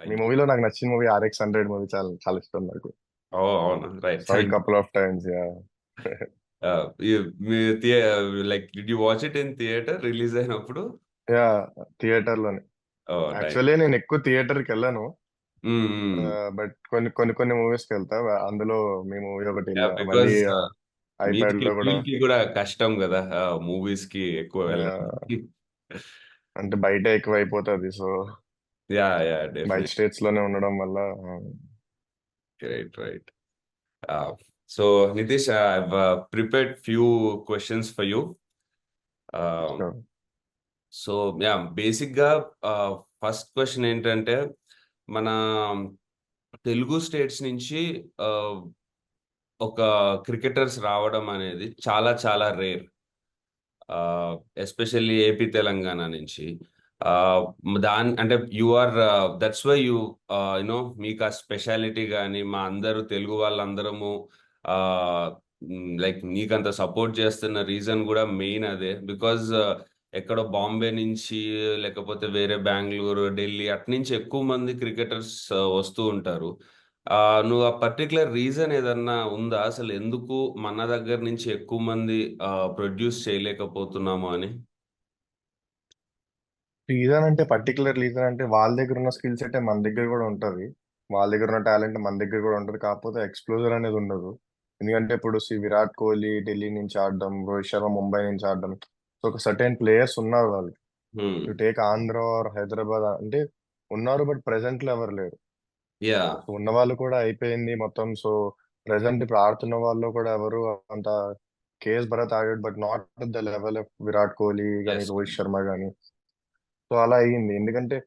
మీ మూవీలో నాకు నచ్చిన మూవీ RX 100 మూవీ చాలా చాలా ఇష్టం నాకు. ఓ అవునా, right, Saw it thank couple of times, yeah. You. Like did you watch it in theatre release అయినప్పుడు? యా, థియేటర్ లోనే. ఓ నైస్. యాక్చువల్లీ నేను ఎక్కువ థియేటర్ కి వెళ్ళాను, బట్ కొన్ని మూవీస్ కి వెళ్తా. అందులో మీ మూవీ ఒకటి వెళ్ళా, మళ్ళీ బికాస్ ఐప్యాడ్ మీదికి లో కూడా. వీళ్ళకి కూడా కష్టం కదా మూవీస్ కి ఎక్కువ వెళ్ళడం. ఆ, అంటే బయట ఎక్కువ అయిపోతుంది, సో యా యా బయట డెఫినెట్. స్టేట్స్ లోనే ఉండడం వల్ల. Right right. So Nitish, I have prepared few questions for you. sure. So yeah, basic గా ఫస్ట్ క్వశ్చన్ ఏంటంటే, మన తెలుగు స్టేట్స్ నుంచి ఒక క్రికెటర్స్ రావడం అనేది చాలా చాలా రేర్, ఎస్పెషల్లీ ఏపీ తెలంగాణ నుంచి. దాని అంటే you are, that's why you know యునో మీకు ఆ స్పెషాలిటీ కానీ మా అందరూ తెలుగు వాళ్ళందరము లైక్ నీకంత సపోర్ట్ చేస్తున్న రీజన్ కూడా మెయిన్ అదే. బికాజ్ ఎక్కడో బాంబే నుంచి లేకపోతే వేరే బెంగళూరు, ఢిల్లీ అట్నుంచి ఎక్కువ మంది క్రికెటర్స్ వస్తూ ఉంటారు. నువ్వు ఆ పర్టికులర్ రీజన్ ఏదన్నా ఉందా అసలు, ఎందుకు మన దగ్గర నుంచి ఎక్కువ మంది ప్రొడ్యూస్ చేయలేకపోతున్నాము అని? రీజన్ అంటే పర్టికులర్ రీజన్ అంటే వాళ్ళ దగ్గర ఉన్న స్కిల్ సెట్ మన దగ్గర కూడా ఉంటది. వాళ్ళ దగ్గర ఉన్న టాలెంట్ మన దగ్గర కూడా ఉంటది, కాకపోతే ఎక్స్ప్లోజర్ అనేది ఉండదు. ఎందుకంటే ఇప్పుడు విరాట్ కోహ్లీ ఢిల్లీ నుంచి ఆడడం, రోహిత్ శర్మ ముంబై నుంచి ఆడడం, సో ఒక సర్టెన్ ప్లేయర్స్ ఉన్నారు వాళ్ళు. You take Andhra or Hyderabad అంటే ఉన్నారు, బట్ ప్రెసెంట్ లో ఎవరు లేరు. యా. సో ఉన్న వాళ్ళు కూడా అయిపోయింది మొత్తం. సో ప్రెసెంట్ ఇప్పుడు ఆడుతున్న వాళ్ళు కూడా ఎవరు అంత. కేఎస్ భరత్ ఆడాడు, but not the level of Virat Kohli కానీ ఎస్. రోహిత్ శర్మ కానీ. సో అలా అయ్యింది, ఎందుకంటే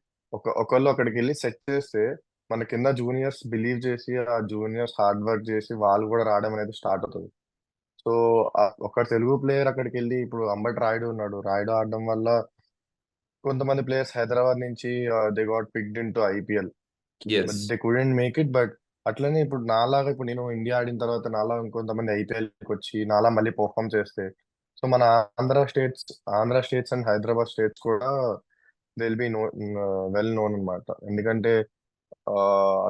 ఒకళ్ళు అక్కడికి వెళ్ళి సెట్ చేస్తే మన కింద జూనియర్స్ బిలీవ్ చేసి, ఆ జూనియర్స్ హార్డ్ వర్క్ చేసి వాళ్ళు కూడా రావడం అనేది స్టార్ట్ అవుతుంది. సో ఒక తెలుగు ప్లేయర్ అక్కడికి వెళ్ళి, ఇప్పుడు అంబటి రాయుడు ఉన్నాడు, రాయుడు ఆడడం వల్ల కొంతమంది ప్లేయర్స్ హైదరాబాద్ నుంచి they got picked into IPL, but yes. They couldn't make it. But అట్లనే ఇప్పుడు నాలాగా, ఇప్పుడు నేను ఇండియా ఆడిన తర్వాత నాలా ఇంకొంతమంది IPLకి వచ్చి నాలా మళ్ళీ పర్ఫామ్ చేస్తే, సో మన Andhra states and Hyderabad states కూడా they will be well known అన్నమాట. ఎందుకంటే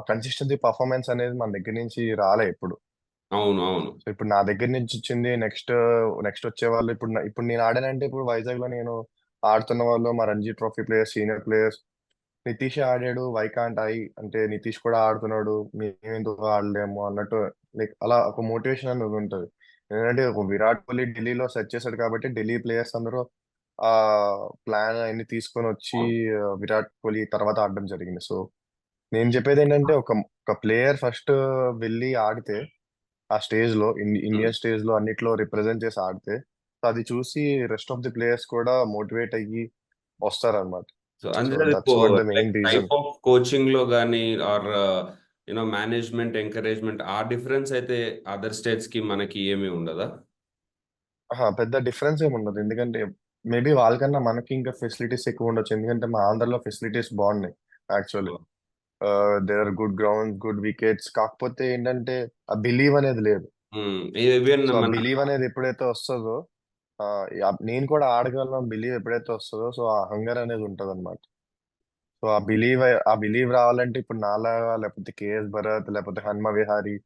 కన్సిస్టెన్సీ పర్ఫార్మెన్స్ అనేది మన దగ్గర నుంచి రాలే ఇప్పుడు. అవును అవును. సో ఇప్పుడు నా దగ్గర నుంచి వచ్చింది, నెక్స్ట్ నెక్స్ట్ వచ్చే వాళ్ళు. ఇప్పుడు నేను ఆడానంటే, ఇప్పుడు వైజాగ్ లో నేను ఆడుతున్న వాళ్ళు మా Ranji trophy players, senior players. Nitish ఆడాడు, వైకాంట్ అంటే నితీష్ కూడా ఆడుతున్నాడు, మేమెందుకు ఆడలేము అన్నట్టు. లైక్ అలా ఒక మోటివేషన్ అనేది ఉంటుంది. ఎందుకంటే ఒక విరాట్ కోహ్లీ ఢిల్లీలో సెట్ చేశాడు కాబట్టి ఢిల్లీ ప్లేయర్స్ అందరూ ఆ ప్లాన్ అన్ని తీసుకొని వచ్చి అవును. విరాట్ కోహ్లీ తర్వాత ఆడడం జరిగింది. సో నేను చెప్పేది ఏంటంటే, ఒక ప్లేయర్ ఫస్ట్ వెళ్ళి ఆడితే ఆ స్టేజ్ లో, ఇండియన్ స్టేజ్ లో అన్నిట్లో రిప్రజెంట్ చేసి ఆడితే, సో అది చూసి రెస్ట్ ఆఫ్ ది ప్లేయర్స్ కూడా మోటివేట్ అయ్యి వస్తారన్నమాట. సో సో అందుకని that's what the like main reason. Type of coaching లో కానీ ఆర్ మేనేజ్మెంట్ ఎంకరేజ్మెంట్ ఆ డిఫరెన్స్ అయితే అదర్ స్టేట్స్ కి మనకి ఏమీ ఉండదా? పెద్ద డిఫరెన్స్ ఏమి ఉండదు, ఎందుకంటే మేబీ వాళ్ళకన్నా మనకి ఇంకా ఫెసిలిటీస్ ఎక్కువ ఉండొచ్చు. ఎందుకంటే మా ఆంధ్రలో ఫెసిలిటీస్ బాగున్నాయి actually. There are good ground, good wickets, కాకపోతే ఏంటంటే ఆ బిలీవ్ అనేది లేదు. ఈవెన్ సో ఆ మన బిలీవ్ అనేది ఎప్పుడైతే వస్తుందో, ఆ, నేను కూడా ఆడగలను బిలీవ్ ఎప్పుడైతే వస్తుందో, సో ఆ హంగర్ అనేది ఉంటది అనమాట. సో ఆ బిలీవ్ రావాలంటే ఇప్పుడు నాలాగా, లేకపోతే కేఎస్ భరత్, లేకపోతే హన్మ విహారీ,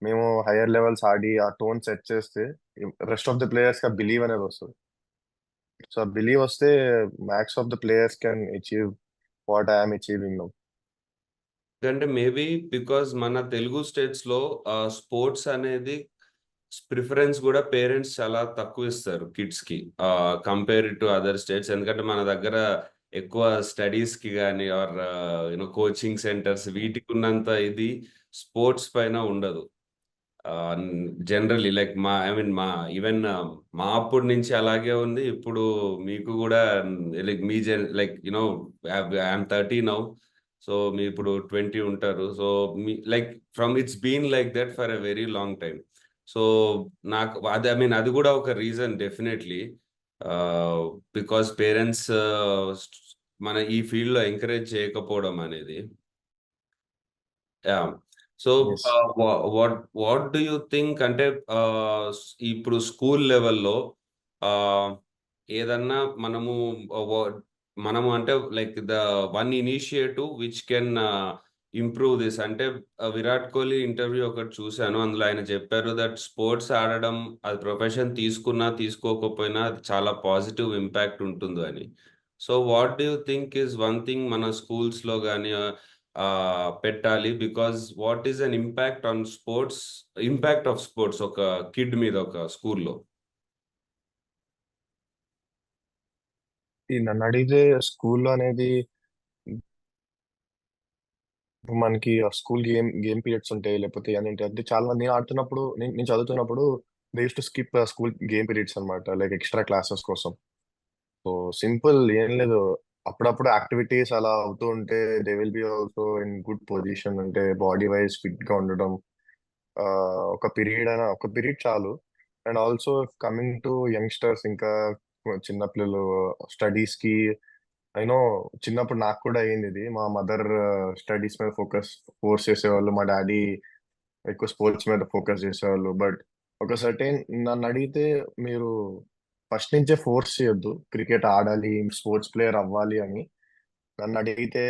మేము హైయర్ లెవెల్స్ ఆడి ఆ టోన్ సెట్ చేస్తే రెస్ట్ ఆఫ్ ది ప్లేయర్స్ కి ఆ బిలీవ్ అనేది వస్తుంది. సో ఆ బిలీవ్ వస్తే max of the players can achieve what I'm achieving now. అంటే మేబీ బికాజ్ మన తెలుగు స్టేట్స్ లో స్పోర్ట్స్ అనేది ప్రిఫరెన్స్ కూడా పేరెంట్స్ చాలా తక్కువ ఇస్తారు కిడ్స్ కి, కంపేర్ టు అదర్ స్టేట్స్. ఎందుకంటే మన దగ్గర ఎక్కువ స్టడీస్ కి కానీ ఆర్ కోచింగ్ సెంటర్స్ వీటికి ఉన్నంత ఇది స్పోర్ట్స్ పైన ఉండదు. జనరల్లీ లైక్ మా ఐ మీన్ మా ఈవెన్ మా అప్పటి నుంచి అలాగే ఉంది. ఇప్పుడు మీకు కూడా లైక్ మీ లైక్ ఐఎమ్ 30 నౌ. సో మీ ఇప్పుడు 20 ఉంటారు. సో మీ like from it's been like that for a very long time. So నాకు అది ఐ మీన్ అది కూడా ఒక రీజన్ డెఫినెట్లీ, బికాస్ పేరెంట్స్ మన ఈ ఫీల్డ్ లో ఎంకరేజ్ చేయకపోవడం అనేది. Yeah. So yes. What do you think అంటే, ఇప్పుడు స్కూల్ లెవెల్లో ఏదన్నా మనము మనము అంటే like the one initiative which can improve this అంటే విరాట్ కోహ్లీ ఇంటర్వ్యూ ఒకటి చూశాను. అందులో ఆయన చెప్పారు దట్ స్పోర్ట్స్ ఆడడం అది ప్రొఫెషన్ తీసుకున్నా తీసుకోకపోయినా అది చాలా పాజిటివ్ ఇంపాక్ట్ ఉంటుంది అని. So what do you think is one thing మన స్కూల్స్లో కానీ పెట్టాలి? Because what is an impact on sports, impact of sports ఒక కిడ్ మీద ఒక స్కూల్లో? ఈ నన్ను అడిగితే స్కూల్లో అనేది ఇప్పుడు మనకి స్కూల్ గేమ్ పీరియడ్స్ ఉంటాయి, లేకపోతే ఏంటంటే అంటే చాలా మంది నేను ఆడుతున్నప్పుడు నేను చదువుతున్నప్పుడు they use to skip school game periods అన్నమాట, లైక్ ఎక్స్ట్రా క్లాసెస్ కోసం. సో సింపుల్ ఏం లేదు, అప్పుడప్పుడు యాక్టివిటీస్ అలా అవుతూ ఉంటే they will be also in good position, అంటే బాడీ వైజ్ ఫిట్ గా ఉండడం. ఆ, ఒక పీరియడ్ చాలు. And also coming to youngsters, ఇంకా చిన్నపిల్లలు స్టడీస్ కి, అయినో చిన్నప్పుడు నాకు కూడా అయ్యింది ఇది. మా మదర్ స్టడీస్ మీద ఫోర్స్ చేసేవాళ్ళు, మా డాడీ ఎక్కువ స్పోర్ట్స్ మీద ఫోకస్ చేసేవాళ్ళు. బట్ ఒక సర్టెన్ నన్ను అడిగితే, మీరు ఫస్ట్ నుంచే ఫోర్స్ చేయొద్దు క్రికెట్ ఆడాలి, స్పోర్ట్స్ ప్లేయర్ అవ్వాలి అని. నన్ను అడిగితే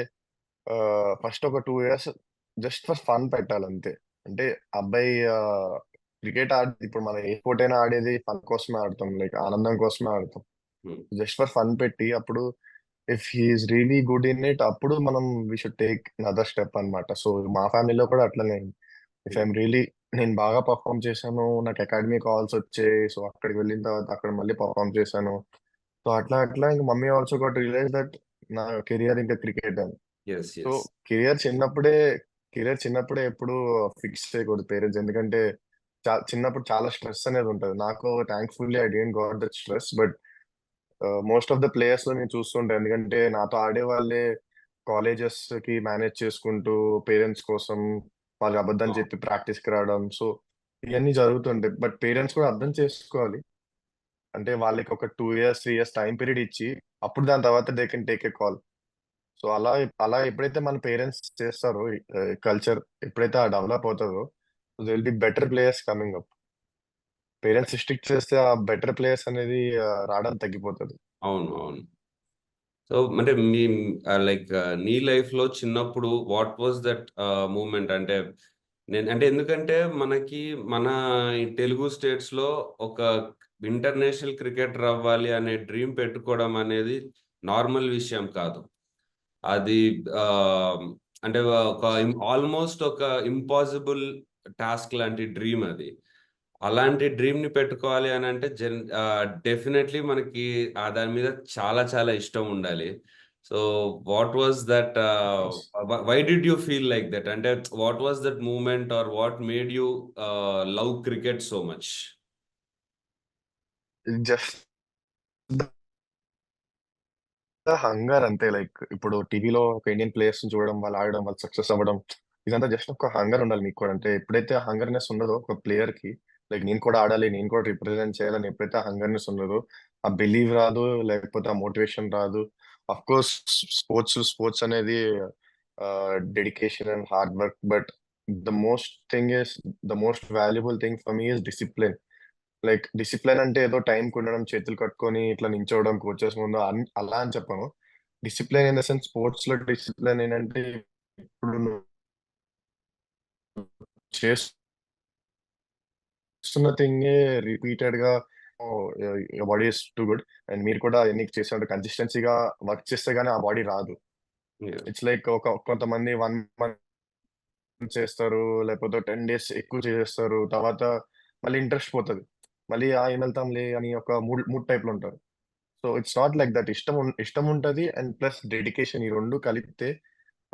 ఫస్ట్ ఒక 2 ఇయర్స్ జస్ట్ ఫర్ ఫన్ పెట్టాలి అంతే. అంటే అబ్బాయి క్రికెట్ ఇప్పుడు మన ఏ స్పోర్ట్ అయినా ఆడేది ఫన్ కోసమే ఆడతాం, లైక్ ఆనందం కోసమే ఆడతాం. హ్మ్. జస్ట్ ఫర్ ఫన్ పెట్టి, అప్పుడు if he's really good in it, అప్పుడు మనం we should take other step అన్నమాట. సో మా ఫ్యామిలీలో కూడా అట్లనే. ఇఫ్ హ్మ్. ఐఎమ్ రియలీ, నేను బాగా పర్ఫామ్ చేశాను, నాకు అకాడమీ కాల్స్ వచ్చాయి, సో అక్కడికి వెళ్ళిన తర్వాత అక్కడ మళ్ళీ పర్ఫామ్ చేశాను. సో అట్లా అట్లా ఇంకా mummy also got realise that నా కెరియర్ ఇంకా క్రికెట్ అని. యెస్. So yes. కెరియర్ చిన్నప్పుడే కెరియర్ చిన్నప్పుడే ఎప్పుడు ఫిక్స్ చేయకూడదు పేరెంట్స్, ఎందుకంటే చిన్నప్పుడు చాలా స్ట్రెస్ అనేది ఉంటుంది. నాకు thankfully I don't got that stress, but most of the players లో నేను చూస్తుంటాను, ఎందుకంటే నాతో ఆడే వాళ్ళే కాలేజెస్ కి మేనేజ్ చేసుకుంటూ పేరెంట్స్ కోసం వాళ్ళు అబద్ధం అవును. చెప్పి ప్రాక్టీస్ కి రావడం. సో ఇవన్నీ జరుగుతుంటాయి, బట్ పేరెంట్స్ కూడా అర్థం చేసుకోవాలి. అంటే వాళ్ళకి ఒక 2 ఇయర్స్ 3 ఇయర్స్ టైం పీరియడ్ ఇచ్చి, అప్పుడు దాని తర్వాత they can take a call. So అలా అలా ఎప్పుడైతే మన పేరెంట్స్ చేస్తారో, కల్చర్ ఎప్పుడైతే డెవలప్ అవుతుందో, they will be better players coming up. Parents strict చేస్తే ఆ బెటర్ ప్లేయర్స్ అనేది రావడం తగ్గిపోతుంది. అవును. అవును. సో అంటే మీ లైక్ నీ లైఫ్‌లో చిన్నప్పుడు వాట్ వాస్ దట్ మూమెంట్? అంటే నేను అంటే ఎందుకంటే మనకి మన ఈ తెలుగు స్టేట్స్‌లో ఒక ఇంటర్నేషనల్ క్రికెటర్ అవ్వాలి అనే డ్రీమ్ పెట్టుకోవడం అనేది నార్మల్ విషయం కాదు. అది ఆహ్, అంటే ఒక ఆల్‌మోస్ట్ ఒక ఇంపాసిబుల్ టాస్క్ లాంటి డ్రీమ్ అది. అలాంటి డ్రీమ్‌ని పెట్టుకోవాలి అనంటే డెఫినైట్‌లీ మనకి దాని మీద చాలా చాలా ఇష్టం ఉండాలి. So what was that why did you feel like that? అంటే what was that movement or what made you love cricket so much? Just hunger అంతే, లైక్ ఇప్పుడు టీవీలో ఒక ఇండియన్ ప్లేయర్స్ చూడడం, వాళ్ళు ఆడడం, వాళ్ళు సక్సెస్ అవ్వడం, ఇదంతా జస్ట్ ఒక హంగర్ ఉండాలి మీకు కూడా. అంటే ఎప్పుడైతే ఆ హంగర్నెస్ ఉండదో ఒక ప్లేయర్ కి, లైక్ నేను కూడా ఆడాలి, నేను కూడా రిప్రజెంట్ చేయాలని ఎప్పుడైతే ఆ హంగర్నెస్ ఉండదో, ఆ బిలీవ్ రాదు, లేకపోతే ఆ మోటివేషన్ రాదు. అఫ్ కోర్స్ స్పోర్ట్స్ అనేది dedication and hard work, but the most valuable thing for me is discipline. Like discipline అంటే ఏదో టైం ఉండడం, చేతులు కట్టుకొని ఇట్లా నించోవడం కోచెస్ ముందు అలా అని చెప్పను. Discipline in the sense, sports లో డిసిప్లిన్ ఏంటంటే, ఇప్పుడు నువ్వు చేస్తున్న థింగే రిపీటెడ్ గా body is too good. And మీరు కూడా ఎన్ని చేసినట్టు కన్సిస్టెన్సీగా వర్క్ చేస్తే గానీ ఆ బాడీ రాదు. యాహ్! ఇట్స్ లైక్ కొంతమంది 1 మంత్ చేస్తారు, లేకపోతే 10 డేస్ ఎక్కువ చేస్తారు, తర్వాత మళ్ళీ ఇంట్రెస్ట్ పోతది. మళ్ళీ ఏం వెళ్తాంలే అని ఒక మూడ్ టైప్ లో ఉంటారు. So it's not like that. ఇష్టం ఉంటది అండ్ ప్లస్ డెడికేషన్, ఈ 2 కలిపితే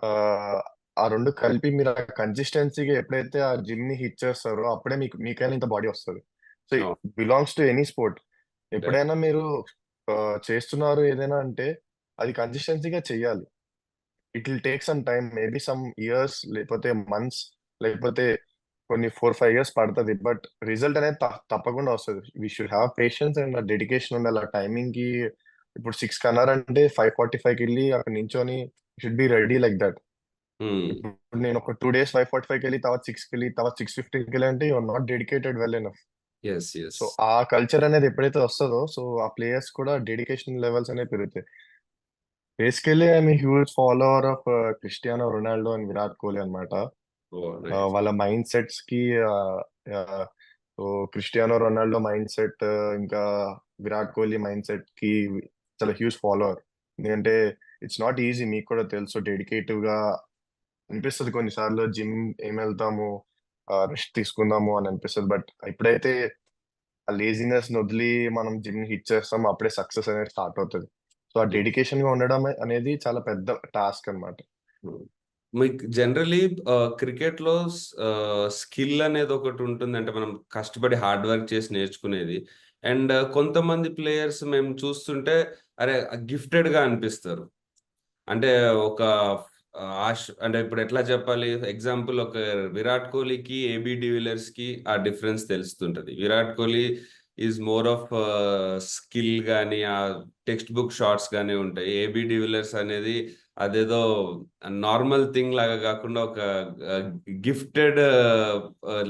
ఆహ్, ఆ 2 కలిపి మీరు ఆ కన్సిస్టెన్సీ‌గా ఎప్పుడైతే ఆ జిమ్‌ని హిట్ చేస్తారో, అప్పుడే మీకైనా ఇంత బాడీ వస్తది. సో అవును. Belongs to any sport. డెఫ్ ఎప్పుడైనా మీరు చేస్తున్నారు ఏదైనా అంటే, అది కన్సిస్టెన్సీ‌గా చెయ్యాలి. It will take some time, maybe some years, లేకపోతే మంత్స్, లేకపోతే కొన్ని 4, 5 ఇయర్స్ పడతది. బట్ రిజల్ట్ అనేది తప్పకుండా వస్తది. We should have patience and dedication ఉండాలి. ఆ టైమింగ్‌కి ఇప్పుడు 6కి అన్నారంటే 5:45కి ఎళ్లి అక్కడ నించొని should be ready like that. హ్మ్. ఇప్పుడు నేను ఒక 2 డేస్ 5:45కి ఎళ్లి, తర్వాత 6కి ఎళ్లి, తర్వాత 6:15కి ఎళ్లి అంటే you are not dedicated well enough. Yes. Yes. So ఆ కల్చర్ అనేది ఎప్పుడైతే వస్తదో, సో ఆ ప్లేయర్స్ కూడా డెడికేషన్ లెవెల్స్ అనేవి పెరుగుతాయి. Basically I'm huge follower of Cristiano Ronaldo and Virat Kohli అనమాట. ఓ నైస్. వాళ్ళ మైండ్ సెట్స్ కి so Cristiano Ronaldo mind set ఇంకా విరాట్ కోహ్లీ మైండ్ సెట్ కి చాలా హ్యూజ్ ఫాలోవర్. ఎందుకంటే ఇట్స్ నాట్ ఈజీ, మీకు కూడా తెలుసు. డెడికేటివ్ గా అనిపిస్తుంది కొన్నిసార్లు, జిమ్ ఏం వెళ్తాము, రెస్ట్ తీసుకుందాము అని అనిపిస్తుంది. బట్ ఎప్పుడైతే ఆ లేజినెస్ వదిలి మనం జిమ్ హిట్ చేస్తాం, అప్పుడే సక్సెస్ అనేది స్టార్ట్ అవుతుంది. సో ఆ డెడికేషన్ గా ఉండడం అనేది చాలా పెద్ద టాస్క్ అన్నమాట. మీకు జనరలీ క్రికెట్లో స్కిల్ అనేది ఒకటి ఉంటుంది, అంటే మనం కష్టపడి హార్డ్ వర్క్ చేసి నేర్చుకునేది. అండ్ కొంతమంది ప్లేయర్స్ మేము చూస్తుంటే అరే గిఫ్టెడ్ గా అనిపిస్తారు. అంటే ఒక అంటే ఇప్పుడు ఎట్లా చెప్పాలి, ఎగ్జాంపుల్ ఒక విరాట్ కోహ్లీకి ఏబి డివిలియర్స్ కి ఆ డిఫరెన్స్ తెలుస్తుంటది. Virat Kohli is more of skill కానీ ఆ టెక్స్ట్ బుక్ షాట్స్ కానీ ఉంటాయి. ఏబి డివిలియర్స్ అనేది అదేదో నార్మల్ థింగ్ లాగా కాకుండా ఒక గిఫ్టెడ్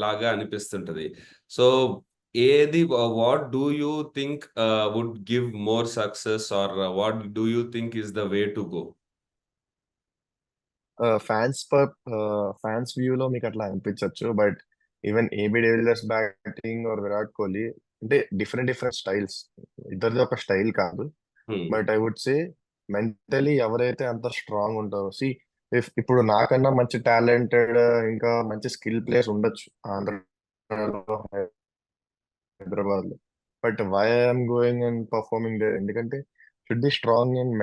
లాగా అనిపిస్తుంటది. సో ఏది, what do you think would give more success, or what do you think is the way to go? Fans fans వ్యూలో మీకు అట్లా అనిపించవచ్చు, but even AB de Villiers batting or Virat Kohli అంటే డిఫరెంట్ డిఫరెంట్ స్టైల్స్. ఇద్దరిది ఒక స్టైల్ కాదు. But I would say mentally ఎవరైతే అంత స్ట్రాంగ్ ఉంటారో, ఇప్పుడు నాకన్నా మంచి టాలెంటెడ్ ఇంకా మంచి స్కిల్ ప్లేయర్స్ ఉండొచ్చు ఆంధ్రలో, హైదరాబాద్ లో. But why I'm going and performing there ఎందుకంటే should be strong and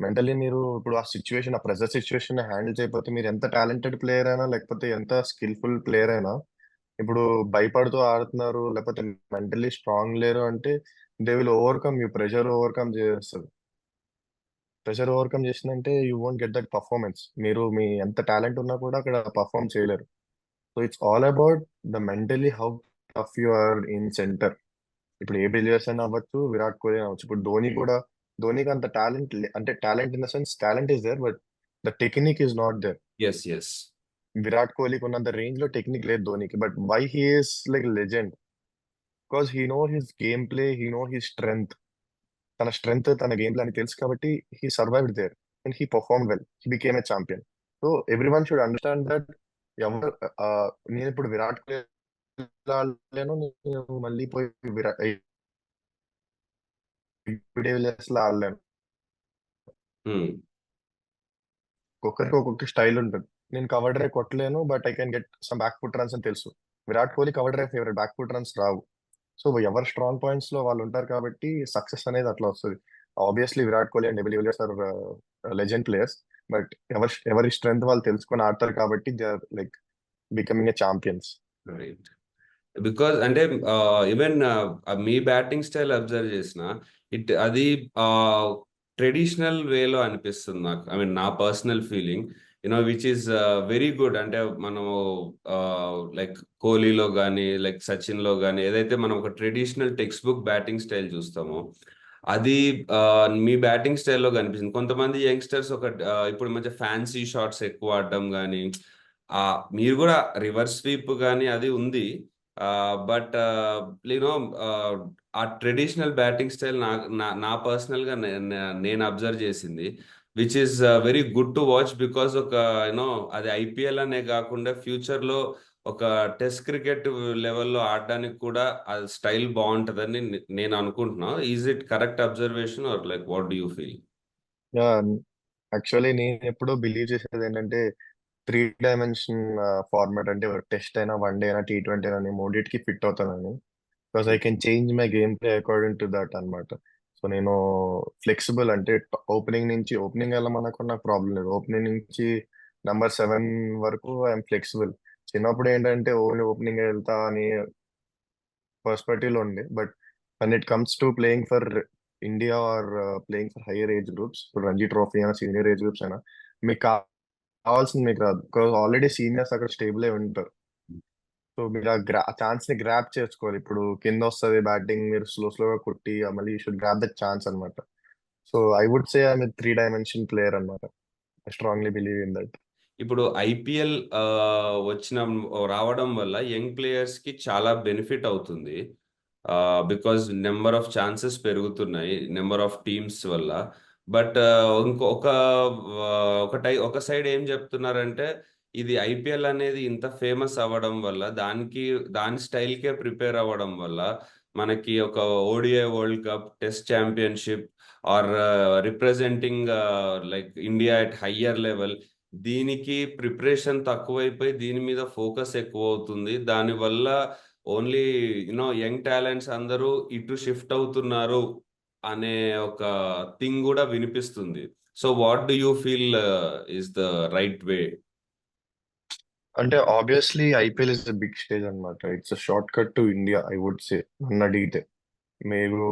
mentally మీరు ఇప్పుడు ఆ సిచ్యువేషన్, ఆ ప్రెజర్ సిచ్యువేషన్ హ్యాండిల్ చేయకపోతే, మీరు ఎంత టాలెంటెడ్ ప్లేయర్ అయినా లేకపోతే ఎంత స్కిల్ఫుల్ ప్లేయర్ అయినా, ఇప్పుడు భయపడుతూ ఆడుతున్నారు లేకపోతే మెంటలీ స్ట్రాంగ్ లేరు అంటే they will overcome you. Pressure overcome చేసిందంటే you won't get that performance. మీరు మీ ఎంత టాలెంట్ ఉన్నా కూడా అక్కడ పర్ఫార్మ్ చేయలేరు. So it's all about the mentally how tough you are in centre. ఇప్పుడు ఏ బిలియర్స్ అయినా అవ్వచ్చు, విరాట్ కోహ్లీ అవ్వచ్చు. ఇప్పుడు ధోని కూడా, ధోనికి అంత టాలెంట్ అంటే talent in the sense talent is there, but the technique is not there. Yes yes. Virat కోహ్లీకి ఉన్నంత రేంజ్ లో టెక్నిక్ లేదు ధోనికి. But why he is like legend? Because he know his game play, he know his strength. తన strength, తన game play అని తెలుసు కాబట్టి he survived there and he perform well, he became a champion. So everyone should understand that. ఎవరు ఆ, నేను ఇప్పుడు విరాట్ కోహ్లీ ఆడలేను, నేను మళ్ళీ పోయి విరాట్ డివిలియర్స్ లా ఆడలేను. ఒక్కొక్కరికి ఒక్కొక్క స్టైల్ ఉంటుంది. నేను కవర్ డ్రైవ్ కొట్టలేను, but I can get some back foot runs అని తెలుసు. Virat Kohli cover drive favourite, back foot runs రావు. సో ఎవరు స్ట్రాంగ్ పాయింట్స్ లో వాళ్ళు ఉంటారు కాబట్టి సక్సెస్ అనేది అట్లా వస్తుంది. Obviously Virat Kohli and de Villiers are legend players, but ఎవరి స్ట్రెంగ్త్ వాళ్ళు తెలుసుకొని ఆడతారు కాబట్టి they are like becoming a champions. Right. Because అంటే ఈవెన్ మీ బ్యాటింగ్ స్టైల్ అబ్జర్వ్ చేసిన అది ట్రెడిషనల్ వేలో అనిపిస్తుంది నాకు. ఐ మీన్ నా personal feeling, which is very good. అంటే మనము లైక్ కోహ్లీలో కానీ లైక్ సచిన్లో కానీ ఏదైతే మనం ఒక traditional text book batting style చూస్తామో అది మీ బ్యాటింగ్ స్టైల్లో కనిపిస్తుంది. కొంతమంది యంగ్స్టర్స్ ఇప్పుడు మంచి ఫ్యాన్సీ షాట్స్ ఎక్కువ ఆడడం కానీ, మీరు కూడా రివర్స్ స్వీప్ కానీ అది ఉంది. బట్ యూనో ఆ ట్రెడిషనల్ బ్యాటింగ్ స్టైల్ నా పర్సనల్ గా నేను అబ్జర్వ్ చేసింది, which is very good to watch. Because ఒక అది ఐపీఎల్ అనే కాకుండా ఫ్యూచర్ లో ఒక టెస్ట్ క్రికెట్ లెవెల్లో ఆడడానికి కూడా ఆ స్టైల్ బాగుంటుందని నేను అనుకుంటున్నా. Is it correct observation or like what do you feel? Actually నేను ఎప్పుడూ బిలీవ్ చేసేది ఏంటంటే 3 డైమెన్షన్ ఫార్మాట్ అంటే టెస్ట్ అయినా, వన్ డే అయినా, T20 అయినా మూడింటికి ఫిట్ అవుతానని. Because I can change my game play according to that అన్నమాట. సో నేను ఫ్లెక్సిబుల్, అంటే ఓపెనింగ్ వెళ్ళమన్నప్పుడు నాకు ప్రాబ్లం లేదు. ఓపెనింగ్ నుంచి నంబర్ 7 వరకు ఐఎమ్ ఫ్లెక్సిబుల్. చిన్నప్పుడు ఏంటంటే ఓన్లీ ఓపెనింగ్ వెళ్తా అని పర్స్పెక్టివ్ లో ఉంది. But when it comes to playing for India or playing for higher age groups, ఇప్పుడు రంజీ ట్రోఫీ అయినా సీనియర్ ఏజ్ గ్రూప్స్ అయినా, మీకు కావాల్సింది మీకు రాదు. బికాస్ ఆల్రెడీ సీనియర్స్ అక్కడ స్టేబుల్ అయి ఉంటారు. సో మీరు ఆ ఛాన్స్ ని గ్రాప్ చేసుకోవాలి. ఇప్పుడు కింద వస్తుంది బ్యాటింగ్, మీరు స్లోగా కొట్టి మళ్ళీ you should grab that chance అనమాట. So I would say I 3 dimension player అనమాట. I strongly believe in that. ఇప్పుడు ఐపీఎల్ రావడం వల్ల యంగ్ ప్లేయర్స్ కి చాలా బెనిఫిట్ అవుతుంది. బికాజ్ నెంబర్ ఆఫ్ ఛాన్సెస్ పెరుగుతున్నాయి నెంబర్ ఆఫ్ టీమ్స్ వల్ల. బట్ ఇంకొక ఒక సైడ్ ఏం చెప్తున్నారంటే ఇది ఐపీఎల్ అనేది ఇంత ఫేమస్ అవ్వడం వల్ల దాని స్టైల్కే ప్రిపేర్ అవ్వడం వల్ల మనకి ఒక ODI world cup test championship or representing like India at higher level దీనికి ప్రిపరేషన్ తక్కువైపోయి దీని మీద ఫోకస్ ఎక్కువ అవుతుంది దానివల్ల ఓన్లీ యంగ్ టాలెంట్స్ అందరూ ఇటు షిఫ్ట్ అవుతున్నారు అనే ఒక థింగ్ కూడా వినిపిస్తుంది. So what do you feel is the right way? అంటే obviously IPL is the big stage అన్నమాట. It's a shortcut to India, I would say. నన్ను అడిగితే మీరు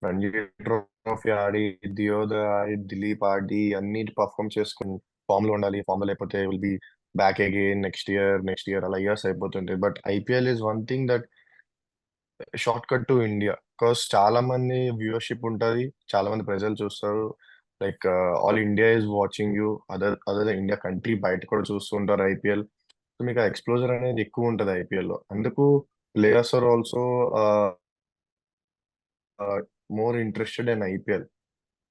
రంజీ ట్రోఫీ ఆడి, దియోదర్ ఆడి, దిలీప్ ఆడి అన్ని పర్ఫామ్ చేసుకుని ఫామ్ లో ఉండాలి. ఫామ్ లో లేకపోతే will be back again next year అలా ఇయర్స్ అయిపోతుంటాయి. But IPL is one thing that shortcut to India. Because చాలా మంది వ్యూవర్షిప్ ఉంటుంది, చాలా మంది ప్రజలు చూస్తారు. Like all India is watching you. Other India country బయట కూడా చూస్తుంటారు ఐపీఎల్. సో మీకు ఆ ఎక్స్ప్లోజర్ అనేది ఎక్కువ ఉంటుంది ఐపీఎల్ లో. అందుకు players are also more interested in IPL,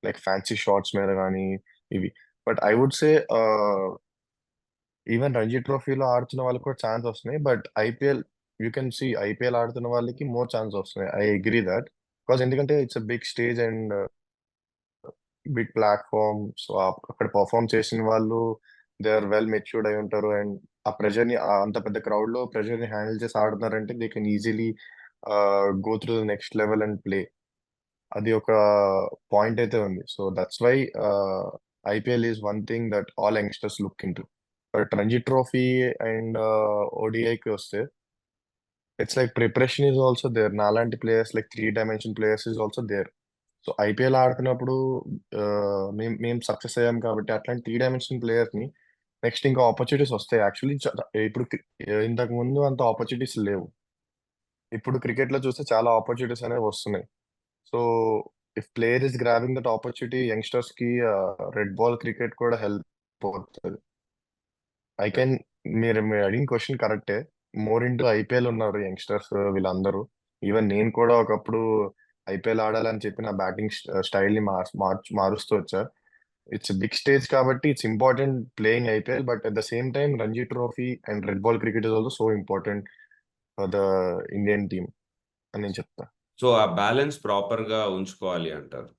like fancy shots మీద కానీ ఇవి. But I would say even Ranji ట్రోఫీలో ఆడుతున్న వాళ్ళకి కూడా ఛాన్స్ వస్తున్నాయి. But IPL, you can see IPL ఆడుతున్న వాళ్ళకి మోర్ ఛాన్స్ వస్తున్నాయి. I agree that. బికాస్ ఎందుకంటే it's a big stage and big platform. So అక్కడ పర్ఫామ్ చేసిన వాళ్ళు దే ఆర్ వెల్ మెచ్యూర్డ్ అయి ఉంటారు. అండ్ ఆ ప్రెషర్ ని, అంత పెద్ద క్రౌడ్ లో ప్రెషర్ ని హ్యాండిల్ చేసి ఆడుతున్నారంటే they can easily go through the next level and play. అది ఒక పాయింట్ అయితే ఉంది. So that's why IPL is one thing that all youngsters look into. But Ranji trophy and ఓడిఐకి వస్తే it's like preparation is also there. నాలాంటి players, like 3 dimension players is also there. So IPL ఆడుతున్నప్పుడు మేము success అయ్యాం కాబట్టి అట్లాంటి 3 dimension players ని next ఇంకా ఆపర్చునిటీస్ వస్తాయి. యాక్చువల్లీ ఇప్పుడు ఇంతకు ముందు అంత ఆపర్చునిటీస్ లేవు. ఇప్పుడు క్రికెట్ లో చూస్తే చాలా ఆపర్చునిటీస్ అనేవి వస్తున్నాయి. So if player is grabbing that opportunity, youngsters కి రెడ్ బాల్ క్రికెట్ కూడా హెల్ప్ అవుతుంది. ఐ కెన్ మీరు అడిగిన క్వశ్చన్ కరెక్టే. మోర్ ఇంటూ ఐపీఎల్ ఉన్నారు యంగ్స్టర్స్ వీళ్ళందరూ. ఈవెన్ నేను కూడా ఒకప్పుడు ఐపీఎల్ ఆడాలని చెప్పి నా బ్యాటింగ్ స్టైల్ ని మారుస్తూ వచ్చా. ఇట్స్ బిగ్ స్టేజ్ కాబట్టి it's important playing IPL. But at the same time Ranji trophy and red ball cricket is also so important for the Indian team అని నేను చెప్తా. సో ఆ బ్యాలెన్స్ ప్రాపర్ గా ఉంచుకోవాలి అంటారు.